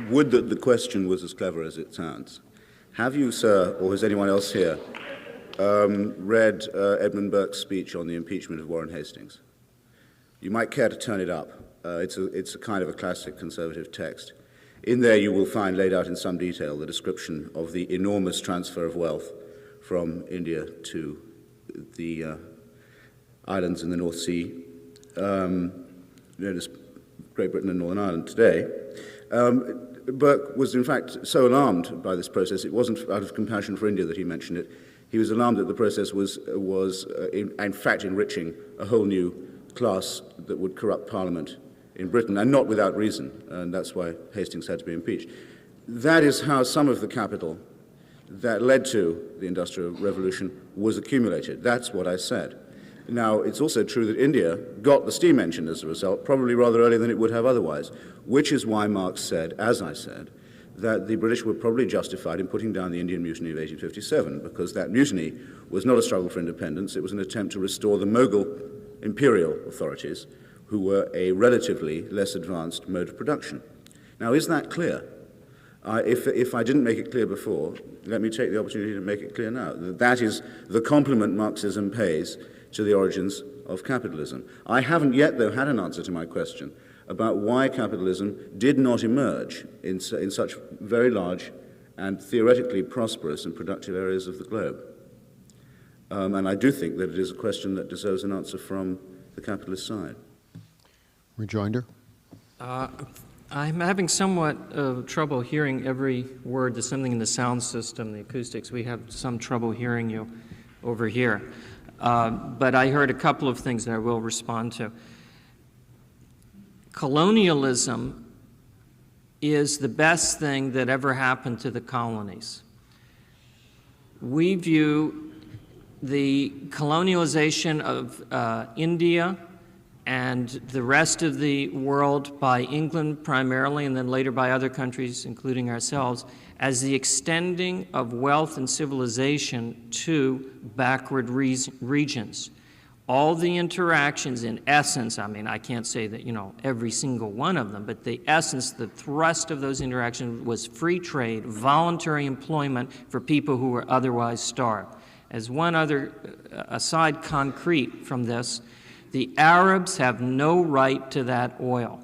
Would that the question was as clever as it sounds. Have you, sir, or has anyone else here, read Edmund Burke's speech on the impeachment of Warren Hastings? You might care to turn it up. It's a kind of a classic conservative text. In there you will find laid out in some detail the description of the enormous transfer of wealth from India to the islands in the North Sea, known as Great Britain and Northern Ireland today. Burke was in fact so alarmed by this process, it wasn't out of compassion for India that he mentioned it. He was alarmed that the process was in fact enriching a whole new class that would corrupt Parliament in Britain, and not without reason, and that's why Hastings had to be impeached. That is how some of the capital that led to the Industrial Revolution was accumulated. That's what I said. Now, it's also true that India got the steam engine as a result, probably rather earlier than it would have otherwise, which is why Marx said, as I said, that the British were probably justified in putting down the Indian Mutiny of 1857, because that mutiny was not a struggle for independence, it was an attempt to restore the Mughal imperial authorities, who were a relatively less advanced mode of production. Now, is that clear? If I didn't make it clear before, let me take the opportunity to make it clear now. That is the compliment Marxism pays to the origins of capitalism. I haven't yet, though, had an answer to my question about why capitalism did not emerge in such very large and theoretically prosperous and productive areas of the globe. And I do think that it is a question that deserves an answer from the capitalist side. Rejoinder? I'm having somewhat of trouble hearing every word. There's something in the sound system, the acoustics. We have some trouble hearing you over here. But I heard a couple of things that I will respond to. Colonialism is the best thing that ever happened to the colonies. We view the colonialization of India and the rest of the world by England primarily, and then later by other countries, including ourselves, as the extending of wealth and civilization to backward regions. All the interactions, in essence, I mean, I can't say that, every single one of them, but the essence, the thrust of those interactions was free trade, voluntary employment for people who were otherwise starved. As one other aside concrete from this, the Arabs have no right to that oil.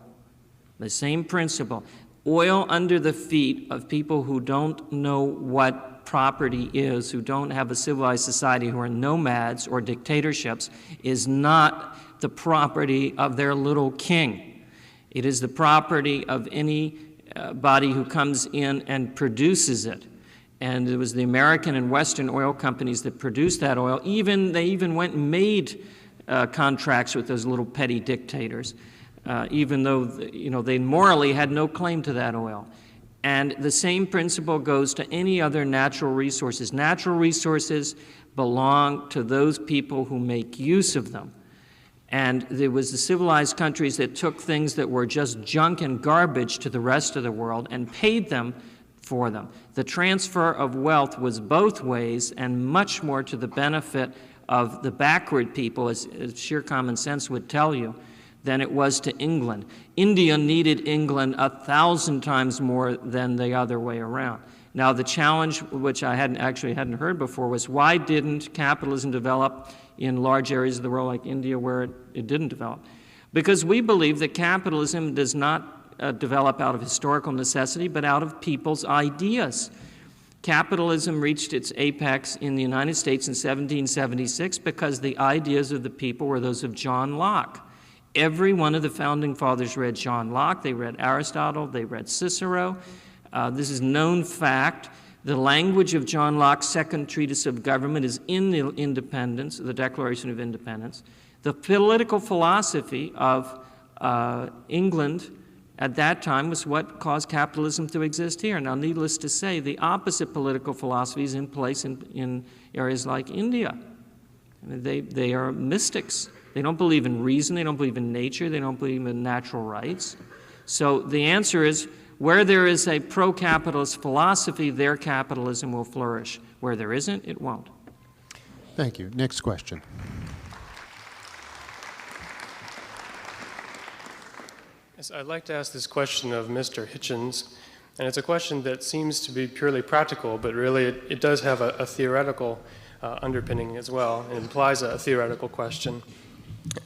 The same principle. Oil under the feet of people who don't know what what property is, who don't have a civilized society, who are nomads or dictatorships, is not the property of their little king. It is the property of anybody who comes in and produces it. And it was the American and Western oil companies that produced that oil. They even went and made contracts with those little petty dictators, even though they morally had no claim to that oil. And the same principle goes to any other natural resources. Natural resources belong to those people who make use of them. And there was the civilized countries that took things that were just junk and garbage to the rest of the world and paid them for them. The transfer of wealth was both ways and much more to the benefit of the backward people, as sheer common sense would tell you, than it was to England. India needed England 1,000 times more than the other way around. Now, the challenge, which I hadn't heard before, was why didn't capitalism develop in large areas of the world like India where it didn't develop? Because we believe that capitalism does not develop out of historical necessity, but out of people's ideas. Capitalism reached its apex in the United States in 1776 because the ideas of the people were those of John Locke. Every one of the founding fathers read John Locke, they read Aristotle, they read Cicero. This is known fact. The language of John Locke's second treatise of government is in the Independence, the Declaration of Independence. The political philosophy of England at that time was what caused capitalism to exist here. Now, needless to say, the opposite political philosophy is in place in areas like India. I mean, they are mystics. They don't believe in reason, they don't believe in nature, they don't believe in natural rights. So the answer is, where there is a pro-capitalist philosophy, their capitalism will flourish. Where there isn't, it won't. Thank you. Next question. Yes, I'd like to ask this question of Mr. Hitchens, and it's a question that seems to be purely practical, but really it does have a theoretical underpinning as well. It implies a theoretical question,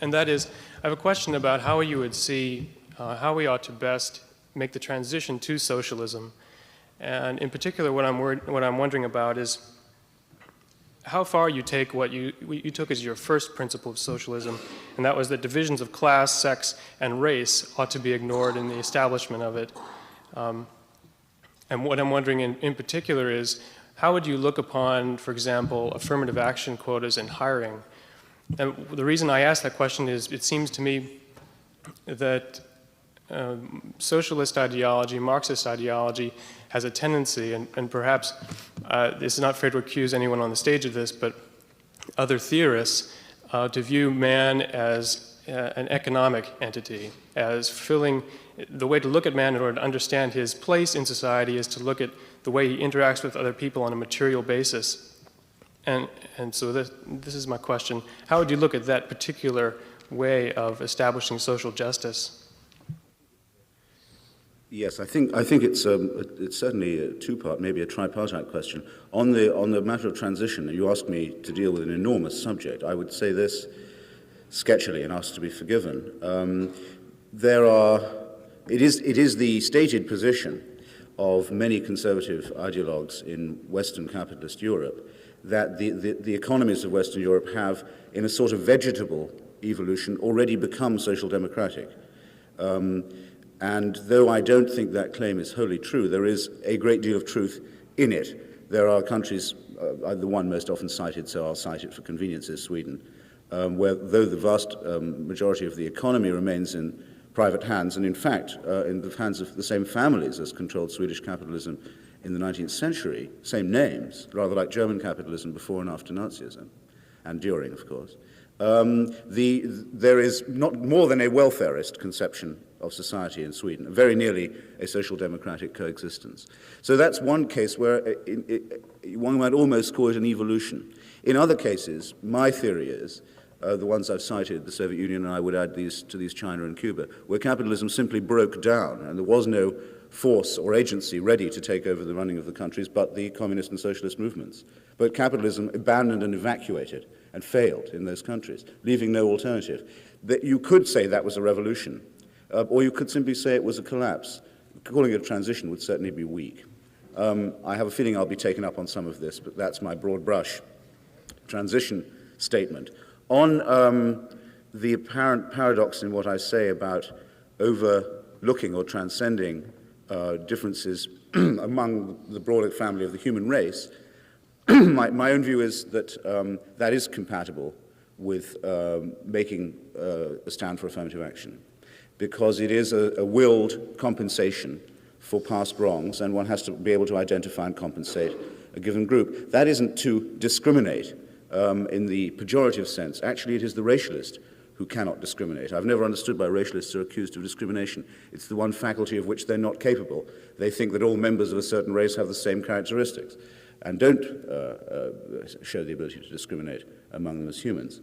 and that is, I have a question about how you would see how we ought to best make the transition to socialism, and in particular what I'm wondering about is how far you take what you took as your first principle of socialism, and that was that divisions of class, sex, and race ought to be ignored in the establishment of it. And what I'm wondering in particular is, how would you look upon, for example, affirmative action quotas in hiring? And the reason I ask that question is it seems to me that socialist ideology, Marxist ideology, has a tendency, and perhaps it's not fair to accuse anyone on the stage of this, but other theorists, to view man as an economic entity, as filling the way to look at man in order to understand his place in society is to look at the way he interacts with other people on a material basis. And so this is my question. How would you look at that particular way of establishing social justice? Yes, I think it's certainly a two-part, maybe a tripartite question. On the matter of transition, you asked me to deal with an enormous subject. I would say this sketchily and ask to be forgiven. It is the stated position of many conservative ideologues in Western capitalist Europe that the economies of Western Europe have, in a sort of vegetable evolution, already become social democratic. And though I don't think that claim is wholly true, there is a great deal of truth in it. There are countries, the one most often cited, so I'll cite it for convenience, is Sweden, where though the vast majority of the economy remains in private hands, and in fact in the hands of the same families as controlled Swedish capitalism in the 19th century, same names, rather like German capitalism before and after Nazism, and during, of course. There is not more than a welfarist conception of society in Sweden, very nearly a social democratic coexistence. So that's one case where one might almost call it an evolution. In other cases, my theory is, the ones I've cited, the Soviet Union, and I would add these to these China and Cuba, where capitalism simply broke down and there was no force or agency ready to take over the running of the countries but the communist and socialist movements. But capitalism abandoned and evacuated and failed in those countries, leaving no alternative. That you could say that was a revolution, or you could simply say it was a collapse. Calling it a transition would certainly be weak. I have a feeling I'll be taken up on some of this, but that's my broad brush transition statement. On the apparent paradox in what I say about overlooking or transcending differences among the broader family of the human race, my own view is that that is compatible with making a stand for affirmative action, because it is a willed compensation for past wrongs, and one has to be able to identify and compensate a given group. That isn't to discriminate in the pejorative sense. Actually, it is the racialist who cannot discriminate. I've never understood why racialists are accused of discrimination. It's the one faculty of which they're not capable. They think that all members of a certain race have the same characteristics and don't show the ability to discriminate among them as humans.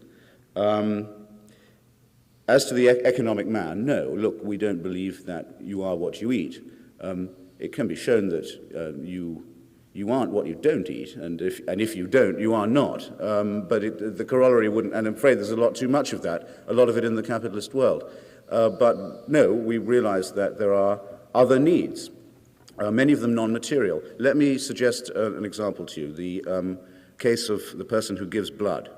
As to the economic man, no, look, we don't believe that you are what you eat. It can be shown that you aren't what you don't eat, and if you don't, you are not. But the corollary wouldn't, and I'm afraid there's a lot too much of that, a lot of it in the capitalist world. But no, we realize that there are other needs, many of them non-material. Let me suggest an example to you, the case of the person who gives blood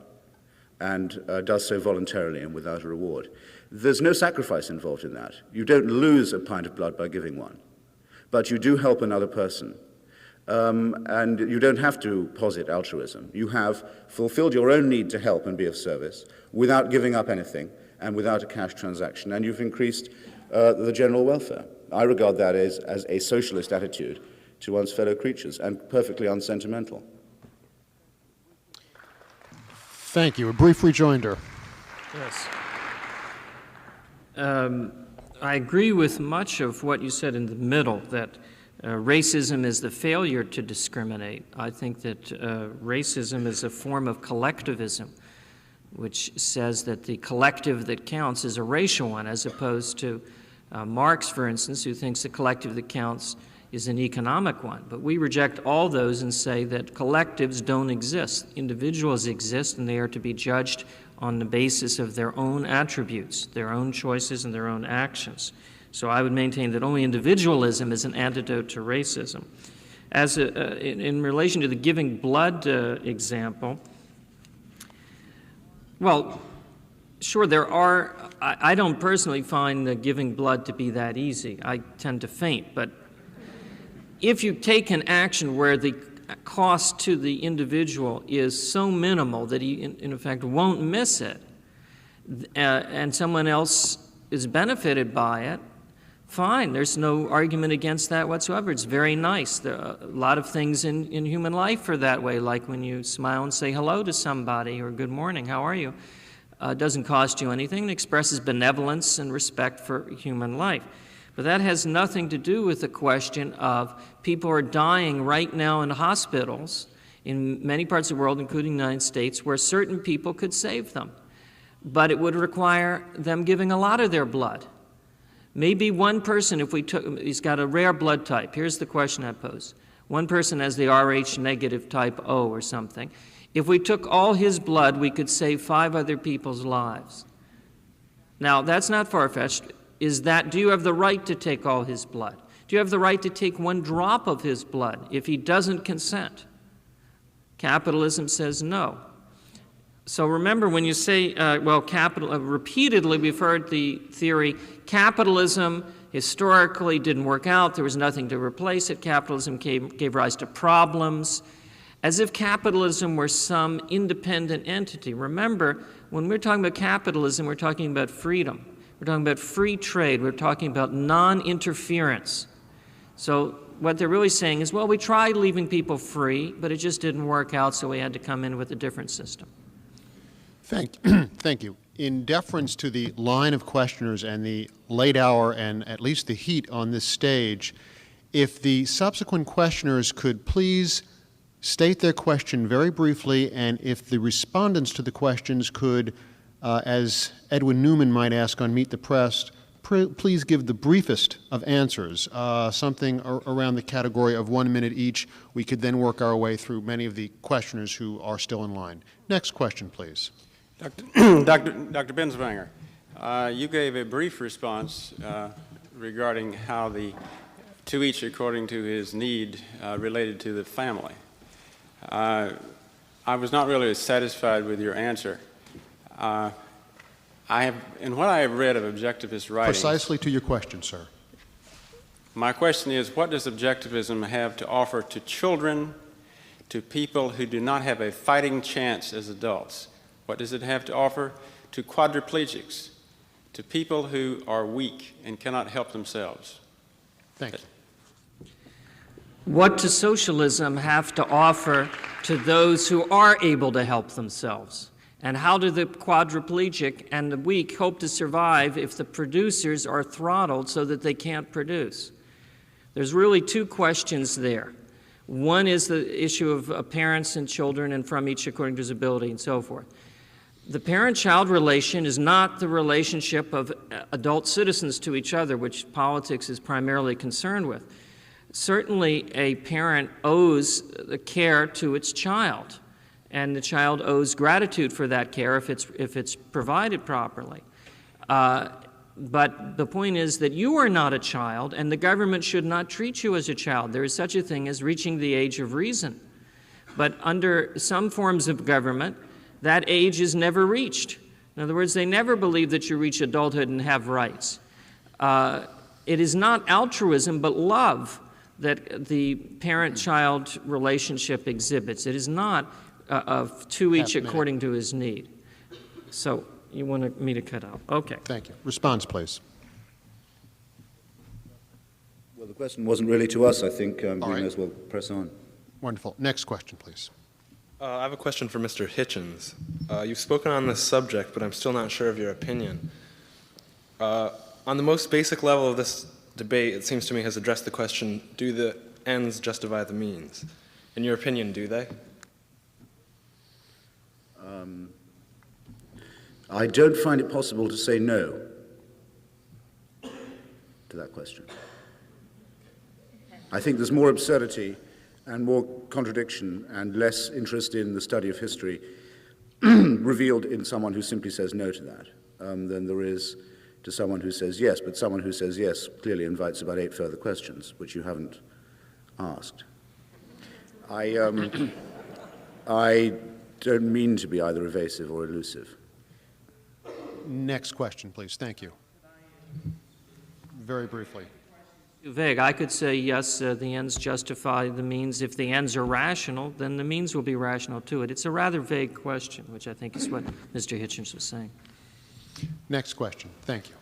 and does so voluntarily and without a reward. There's no sacrifice involved in that. You don't lose a pint of blood by giving one, but you do help another person. And you don't have to posit altruism. You have fulfilled your own need to help and be of service without giving up anything and without a cash transaction, and you've increased the general welfare. I regard that as a socialist attitude to one's fellow creatures and perfectly unsentimental. Thank you. A brief rejoinder. Yes. I agree with much of what you said in the middle, that racism is the failure to discriminate. I think that racism is a form of collectivism, which says that the collective that counts is a racial one, as opposed to Marx, for instance, who thinks the collective that counts is an economic one. But we reject all those and say that collectives don't exist. Individuals exist, and they are to be judged on the basis of their own attributes, their own choices, and their own actions. So I would maintain that only individualism is an antidote to racism. As in relation to the giving blood example, well, sure, there are, I don't personally find giving blood to be that easy. I tend to faint, but if you take an action where the cost to the individual is so minimal that he, in effect, won't miss it, and someone else is benefited by it, fine, there's no argument against that whatsoever. It's very nice. There are a lot of things in human life are that way, like when you smile and say hello to somebody or good morning, how are you? It doesn't cost you anything. It expresses benevolence and respect for human life. But that has nothing to do with the question of people are dying right now in hospitals in many parts of the world, including the United States, where certain people could save them. But it would require them giving a lot of their blood. Maybe one person, if we took, he's got a rare blood type. Here's the question I pose. One person has the Rh negative type O or something. If we took all his blood, we could save 5 other people's lives. Now, that's not far-fetched. Do you have the right to take all his blood? Do you have the right to take 1 drop of his blood if he doesn't consent? Capitalism says no. So remember, when you say, repeatedly we've heard the theory, capitalism historically didn't work out, there was nothing to replace it, capitalism gave rise to problems, as if capitalism were some independent entity. Remember, when we're talking about capitalism, we're talking about freedom. We're talking about free trade. We're talking about non-interference. So what they're really saying is, well, we tried leaving people free, but it just didn't work out, so we had to come in with a different system. Thank you. In deference to the line of questioners and the late hour and at least the heat on this stage, if the subsequent questioners could please state their question very briefly, and if the respondents to the questions could, as Edwin Newman might ask on Meet the Press, please give the briefest of answers, something around the category of 1 minute each. We could then work our way through many of the questioners who are still in line. Next question, please. Dr. Binswanger, you gave a brief response regarding how the to each according to his need related to the family. I was not really satisfied with your answer. In what I have read of objectivist writings... Precisely to your question, sir. My question is, what does objectivism have to offer to children, to people who do not have a fighting chance as adults? What does it have to offer to quadriplegics, to people who are weak and cannot help themselves? Thank you. What does socialism have to offer to those who are able to help themselves? And how do the quadriplegic and the weak hope to survive if the producers are throttled so that they can't produce? There's really two questions there. One is the issue of parents and children and from each according to his ability and so forth. The parent-child relation is not the relationship of adult citizens to each other, which politics is primarily concerned with. Certainly, a parent owes the care to its child, and the child owes gratitude for that care if it's provided properly. But the point is that you are not a child, and the government should not treat you as a child. There is such a thing as reaching the age of reason. But under some forms of government, that age is never reached. In other words, they never believe that you reach adulthood and have rights. It is not altruism, but love that the parent-child relationship exhibits. It is not to each according to his need. So you want me to cut out? Okay. Thank you. Response, please. Well, the question wasn't really to us, I think. We may as well press on. Wonderful. Next question, please. I have a question for Mr. Hitchens. You've spoken on this subject, but I'm still not sure of your opinion. On the most basic level of this debate, it seems to me, has addressed the question, do the ends justify the means? In your opinion, do they? I don't find it possible to say no to that question. I think there's more absurdity and more contradiction and less interest in the study of history revealed in someone who simply says no to that than there is to someone who says yes, but someone who says yes clearly invites about 8 further questions, which you haven't asked. I don't mean to be either evasive or elusive. Next question, please. Thank you. Very briefly. Vague. I could say yes, the ends justify the means. If the ends are rational, then the means will be rational to it. It's a rather vague question, which I think is what Mr. Hitchens was saying. Next question. Thank you.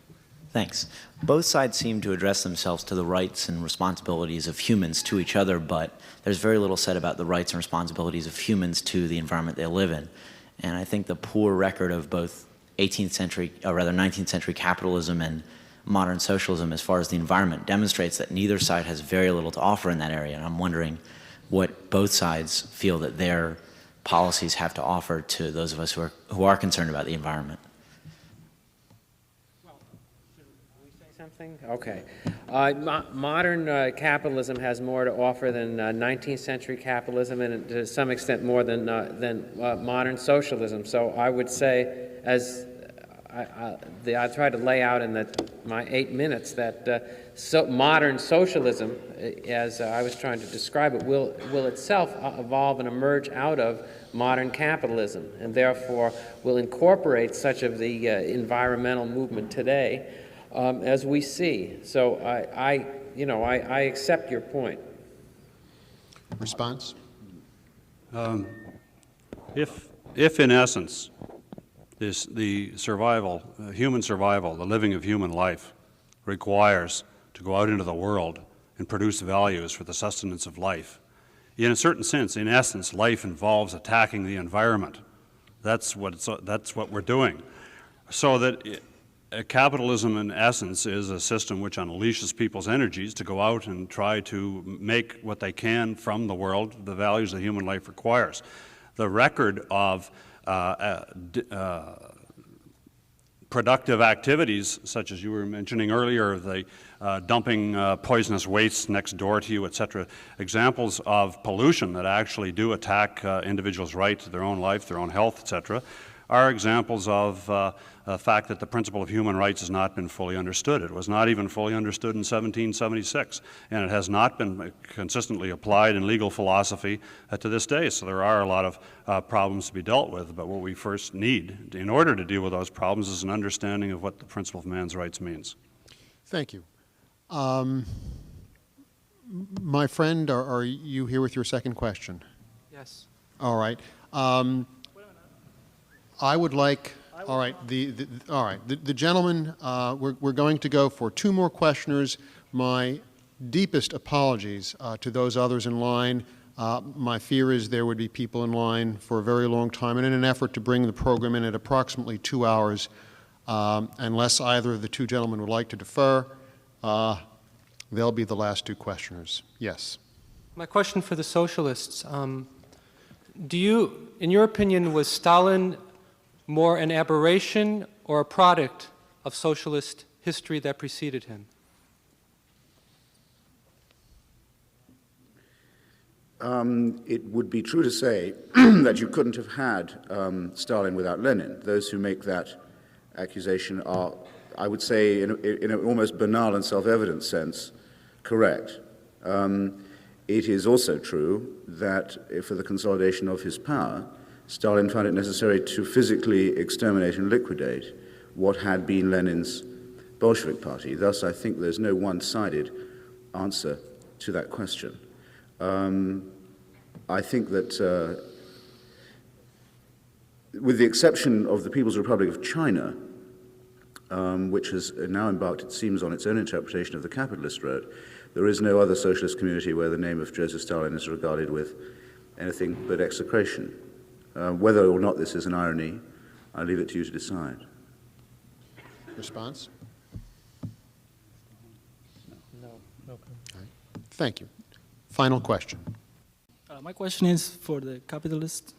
Thanks. Both sides seem to address themselves to the rights and responsibilities of humans to each other, but there's very little said about the rights and responsibilities of humans to the environment they live in. And I think the poor record of both 19th century capitalism and modern socialism as far as the environment demonstrates that neither side has very little to offer in that area. And I'm wondering what both sides feel that their policies have to offer to those of us who are concerned about the environment. Something? Okay. Modern capitalism has more to offer than 19th century capitalism, and to some extent more than modern socialism. So I would say, as I tried to lay out in my 8 minutes, that modern socialism, as I was trying to describe it, will itself evolve and emerge out of modern capitalism, and therefore will incorporate such of the environmental movement today as we see. So I accept your point. Response? If in essence, the survival, human survival, the living of human life requires to go out into the world and produce values for the sustenance of life, in a certain sense, in essence, life involves attacking the environment. That's what we're doing. So that capitalism, in essence, is a system which unleashes people's energies to go out and try to make what they can from the world, the values that human life requires. The record of productive activities, such as you were mentioning earlier, the dumping poisonous waste next door to you, etc., examples of pollution that actually do attack individuals' right to their own life, their own health, etc., are examples of the fact that the principle of human rights has not been fully understood. It was not even fully understood in 1776, and it has not been consistently applied in legal philosophy to this day. So there are a lot of problems to be dealt with, but what we first need in order to deal with those problems is an understanding of what the principle of man's rights means. Thank you. My friend, are you here with your second question? Yes. All right. I would like, all right, the gentleman, we're going to go for two more questioners. My deepest apologies to those others in line. My fear is there would be people in line for a very long time, and in an effort to bring the program in at approximately 2 hours, unless either of the two gentlemen would like to defer, they'll be the last two questioners. Yes. My question for the socialists, do you, in your opinion, was Stalin more an aberration or a product of socialist history that preceded him? It would be true to say that you couldn't have had Stalin without Lenin. Those who make that accusation are, I would say, in an almost banal and self-evident sense, correct. It is also true that for the consolidation of his power, Stalin found it necessary to physically exterminate and liquidate what had been Lenin's Bolshevik party. Thus, I think there's no one-sided answer to that question. I think that with the exception of the People's Republic of China, which has now embarked, it seems, on its own interpretation of the capitalist road, there is no other socialist community where the name of Joseph Stalin is regarded with anything but execration. Whether or not this is an irony, I leave it to you to decide. Response? No. No. Thank you. Final question. My question is for the capitalist.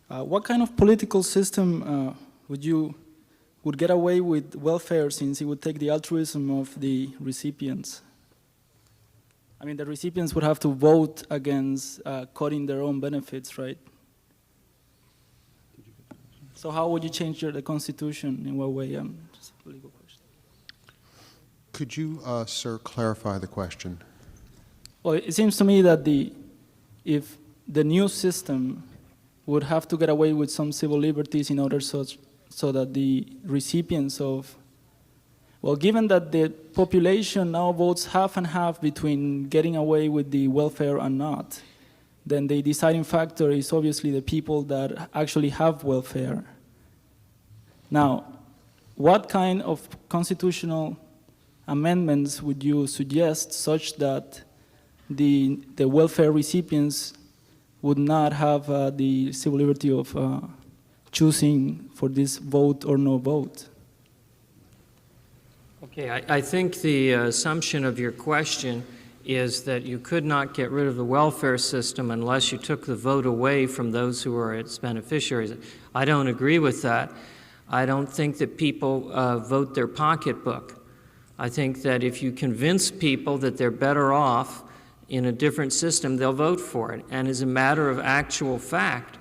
What kind of political system would get away with welfare, since it would take the altruism of the recipients? I mean, the recipients would have to vote against cutting their own benefits, right? So how would you change the Constitution? In what way? Just a legal question. Could you, sir, clarify the question? Well, it seems to me that if the new system would have to get away with some civil liberties in order so that the recipients of, well, given that the population now votes half and half between getting away with the welfare and not, then the deciding factor is obviously the people that actually have welfare. Now, what kind of constitutional amendments would you suggest such that the welfare recipients would not have the civil liberty of choosing for this vote or no vote? Okay, I think the assumption of your question is that you could not get rid of the welfare system unless you took the vote away from those who are its beneficiaries. I don't agree with that. I don't think that people vote their pocketbook. I think that if you convince people that they're better off in a different system, they'll vote for it. And as a matter of actual fact,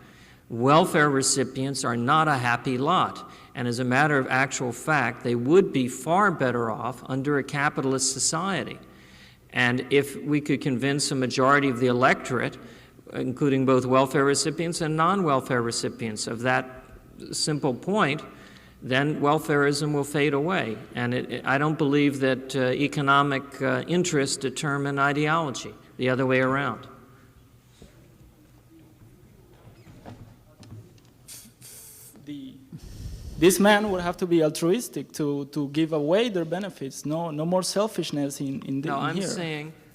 welfare recipients are not a happy lot. And as a matter of actual fact, they would be far better off under a capitalist society. And if we could convince a majority of the electorate, including both welfare recipients and non-welfare recipients, of that simple point, then welfarism will fade away. And I don't believe that economic interests determine ideology, the other way around. This man would have to be altruistic to give away their benefits. No more selfishness in here. No,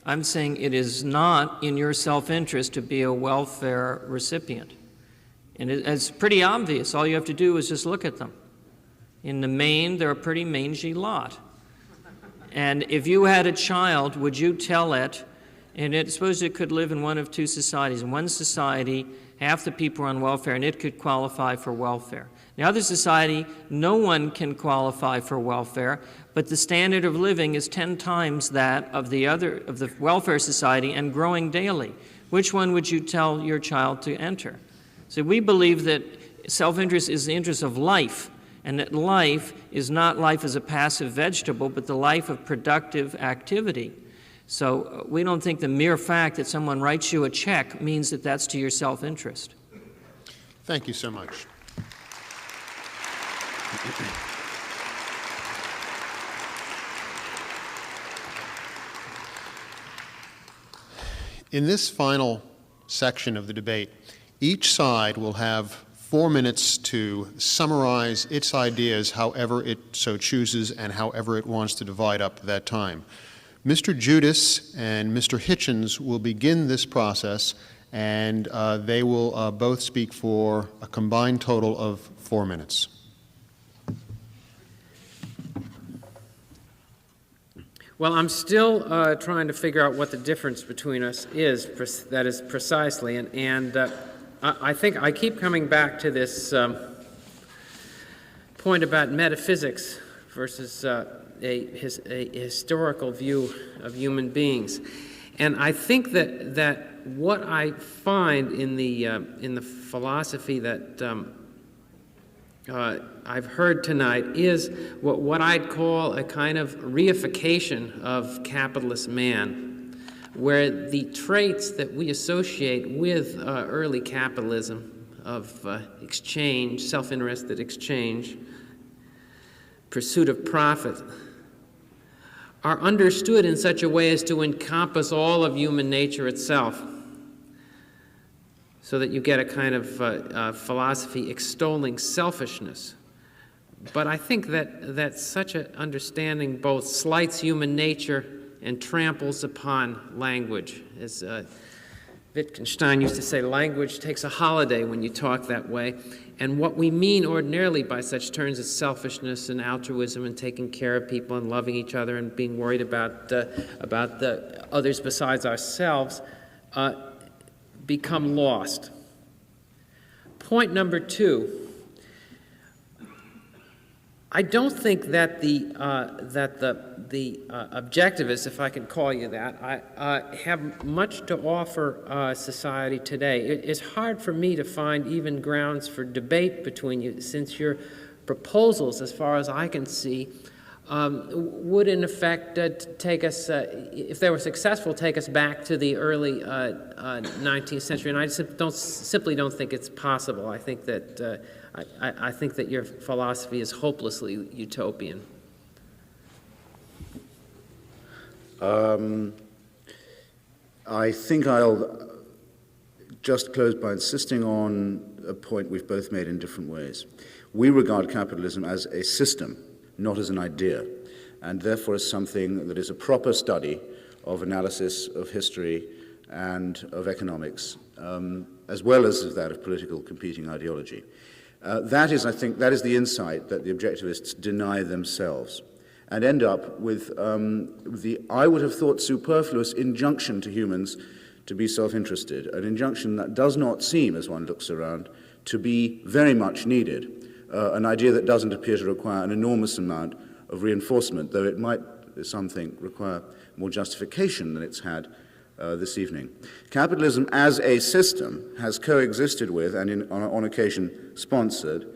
I'm saying it is not in your self-interest to be a welfare recipient. And it's pretty obvious. All you have to do is just look at them. In the main, they're a pretty mangy lot. And if you had a child, would you tell it, and suppose it could live in one of two societies. In one society, half the people are on welfare, and it could qualify for welfare. In the other society, no one can qualify for welfare, but the standard of living is 10 times that of the welfare society and growing daily. Which one would you tell your child to enter? So we believe that self-interest is the interest of life, and that life is not life as a passive vegetable, but the life of productive activity. So we don't think the mere fact that someone writes you a check means that that's to your self-interest. Thank you so much. In this final section of the debate, each side will have 4 minutes to summarize its ideas however it so chooses and however it wants to divide up that time. Mr. Judis and Mr. Hitchens will begin this process, and they will both speak for a combined total of 4 minutes. Well, I'm still trying to figure out what the difference between us is, that is precisely, and I think I keep coming back to this point about metaphysics versus a historical view of human beings. And I think that what I find in the philosophy that I've heard tonight is what I'd call a kind of reification of capitalist man, where the traits that we associate with early capitalism of exchange, self-interested exchange, pursuit of profit, are understood in such a way as to encompass all of human nature itself, so that you get a kind of philosophy extolling selfishness. But I think that such an understanding both slights human nature and tramples upon language. As Wittgenstein used to say, language takes a holiday when you talk that way. And what we mean ordinarily by such terms is selfishness and altruism and taking care of people and loving each other and being worried about the others besides ourselves become lost. Point number 2. I don't think that the objectivists, if I can call you that, have much to offer society today. It's hard for me to find even grounds for debate between you, since your proposals, as far as I can see, would in effect take us, if they were successful, take us back to the early 19th century. And I simply don't think it's possible. I think that I think that your philosophy is hopelessly utopian. I think I'll just close by insisting on a point we've both made in different ways. We regard capitalism as a system, not as an idea, and therefore as something that is a proper study of analysis of history and of economics, as well as of that of political competing ideology. That is, I think, that is the insight that the objectivists deny themselves and end up with the, I would have thought, superfluous injunction to humans to be self-interested, an injunction that does not seem, as one looks around, to be very much needed, an idea that doesn't appear to require an enormous amount of reinforcement, though it might, some think, require more justification than it's had this evening. Capitalism as a system has coexisted with, and on occasion sponsored,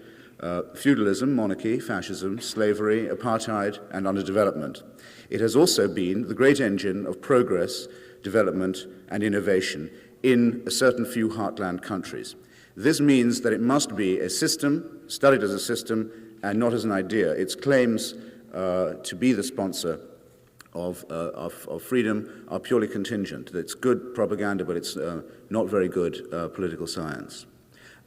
feudalism, monarchy, fascism, slavery, apartheid, and underdevelopment. It has also been the great engine of progress, development, and innovation in a certain few heartland countries. This means that it must be a system, studied as a system, and not as an idea. Its claims to be the sponsor of freedom are purely contingent. It's good propaganda, but it's not very good political science.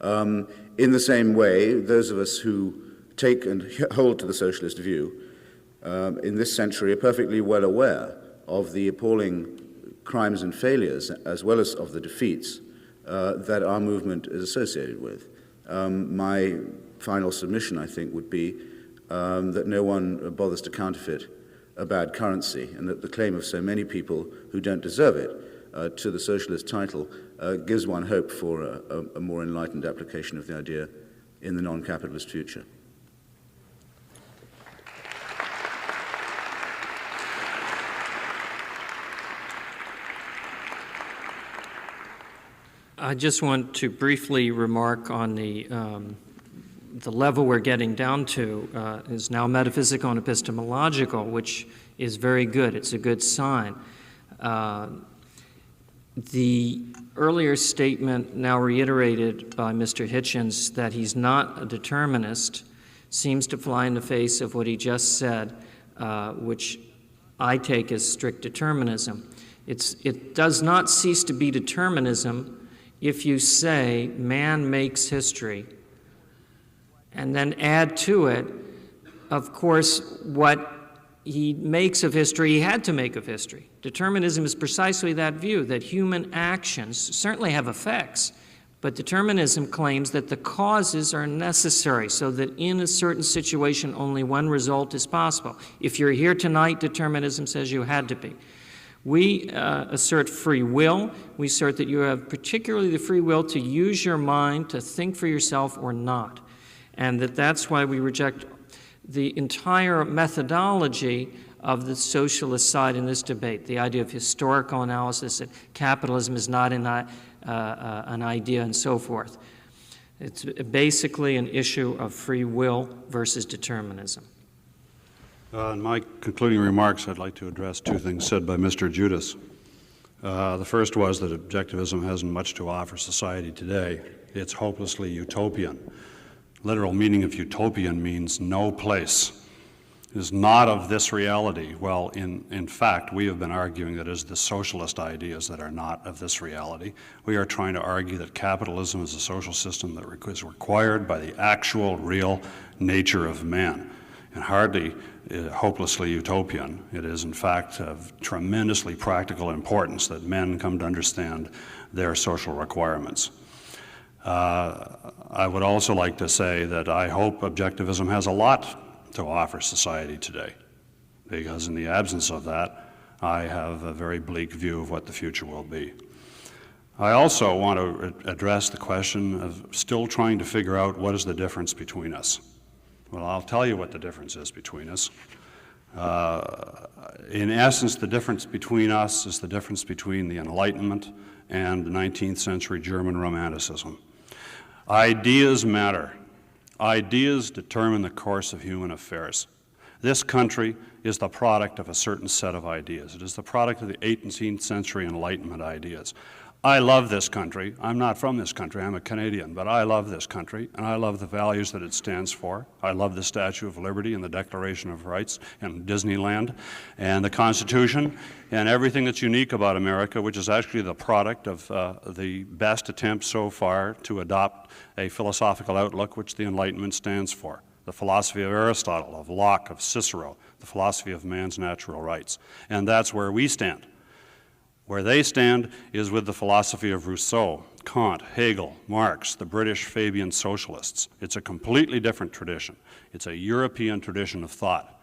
In the same way, those of us who take and hold to the socialist view in this century are perfectly well aware of the appalling crimes and failures, as well as of the defeats that our movement is associated with. My final submission, I think, would be that no one bothers to counterfeit a bad currency, and that the claim of so many people who don't deserve it to the socialist title gives one hope for a more enlightened application of the idea in the non-capitalist future. I just want to briefly remark on the the level we're getting down to is now metaphysical and epistemological, which is very good. It's a good sign. The earlier statement, now reiterated by Mr. Hitchens, that he's not a determinist, seems to fly in the face of what he just said, which I take as strict determinism. It does not cease to be determinism if you say man makes history, and then add to it, of course, what he makes of history, he had to make of history. Determinism is precisely that view, that human actions certainly have effects, but determinism claims that the causes are necessary so that in a certain situation only one result is possible. If you're here tonight, determinism says you had to be. We assert free will. We assert that you have particularly the free will to use your mind to think for yourself or not, and that's why we reject the entire methodology of the socialist side in this debate, the idea of historical analysis, that capitalism is not an idea, and so forth. It's basically an issue of free will versus determinism. In my concluding remarks, I'd like to address two things said by Mr. Judis. The first was that objectivism hasn't much to offer society today. It's hopelessly utopian. Literal meaning of utopian means no place. It is not of this reality. Well, in fact, we have been arguing that it is the socialist ideas that are not of this reality. We are trying to argue that capitalism is a social system that is required by the actual, real nature of man, and hardly hopelessly utopian. It is, in fact, of tremendously practical importance that men come to understand their social requirements. I would also like to say that I hope objectivism has a lot to offer society today, because in the absence of that, I have a very bleak view of what the future will be. I also want to address the question of still trying to figure out what is the difference between us. Well, I'll tell you what the difference is between us. In essence, the difference between us is the difference between the Enlightenment and the 19th century German Romanticism. Ideas matter. Ideas determine the course of human affairs. This country is the product of a certain set of ideas. It is the product of the 18th century Enlightenment ideas. I love this country. I'm not from this country. I'm a Canadian, but I love this country, and I love the values that it stands for. I love the Statue of Liberty and the Declaration of Rights and Disneyland and the Constitution and everything that's unique about America, which is actually the product of the best attempt so far to adopt a philosophical outlook which the Enlightenment stands for. The philosophy of Aristotle, of Locke, of Cicero, the philosophy of man's natural rights. And that's where we stand. Where they stand is with the philosophy of Rousseau, Kant, Hegel, Marx, the British Fabian socialists. It's a completely different tradition. It's a European tradition of thought.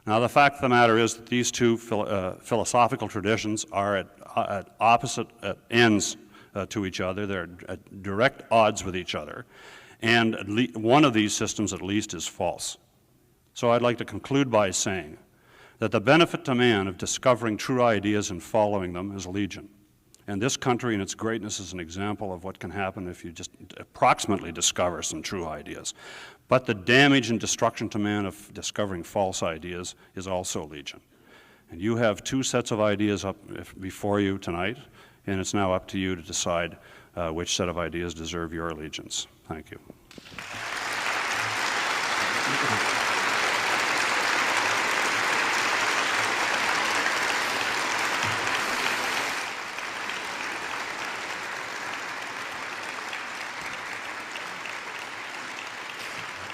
Now, the fact of the matter is that these two philosophical traditions are at opposite ends to each other. They're at direct odds with each other. And one of these systems, at least, is false. So I'd like to conclude by saying that the benefit to man of discovering true ideas and following them is legion. And this country and its greatness is an example of what can happen if you just approximately discover some true ideas. But the damage and destruction to man of discovering false ideas is also legion. And you have two sets of ideas up before you tonight, and it's now up to you to decide which set of ideas deserve your allegiance. Thank you.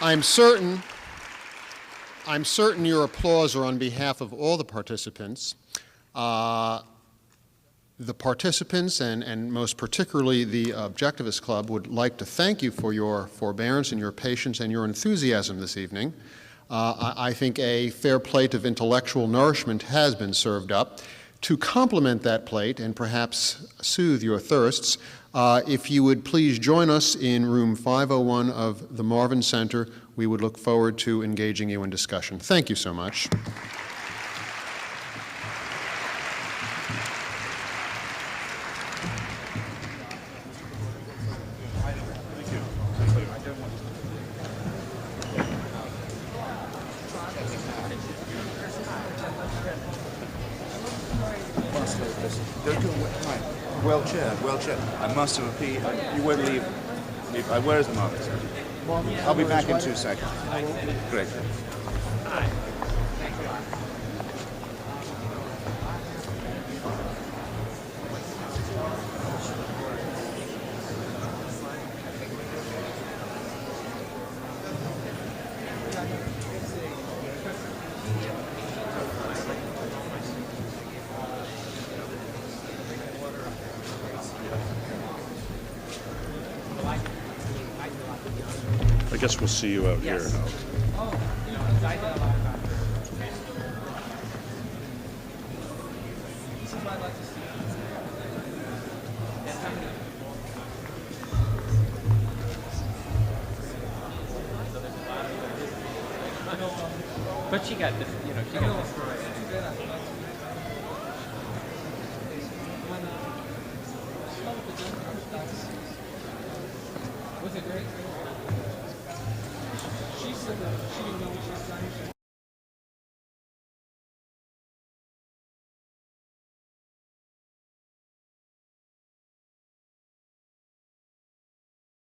I'm certain your applause are on behalf of all the participants. The participants, and most particularly the Objectivist Club, would like to thank you for your forbearance and your patience and your enthusiasm this evening. I think a fair plate of intellectual nourishment has been served up. To complement that plate and perhaps soothe your thirsts, if you would please join us in room 501 of the Marvin Center, we would look forward to engaging you in discussion. Thank you so much. Well chaired, well chaired. I must have appeared. You won't leave. Where is the market? I'll be back in 2 seconds. Great. I guess we'll see you out here now. But she got this, she got this.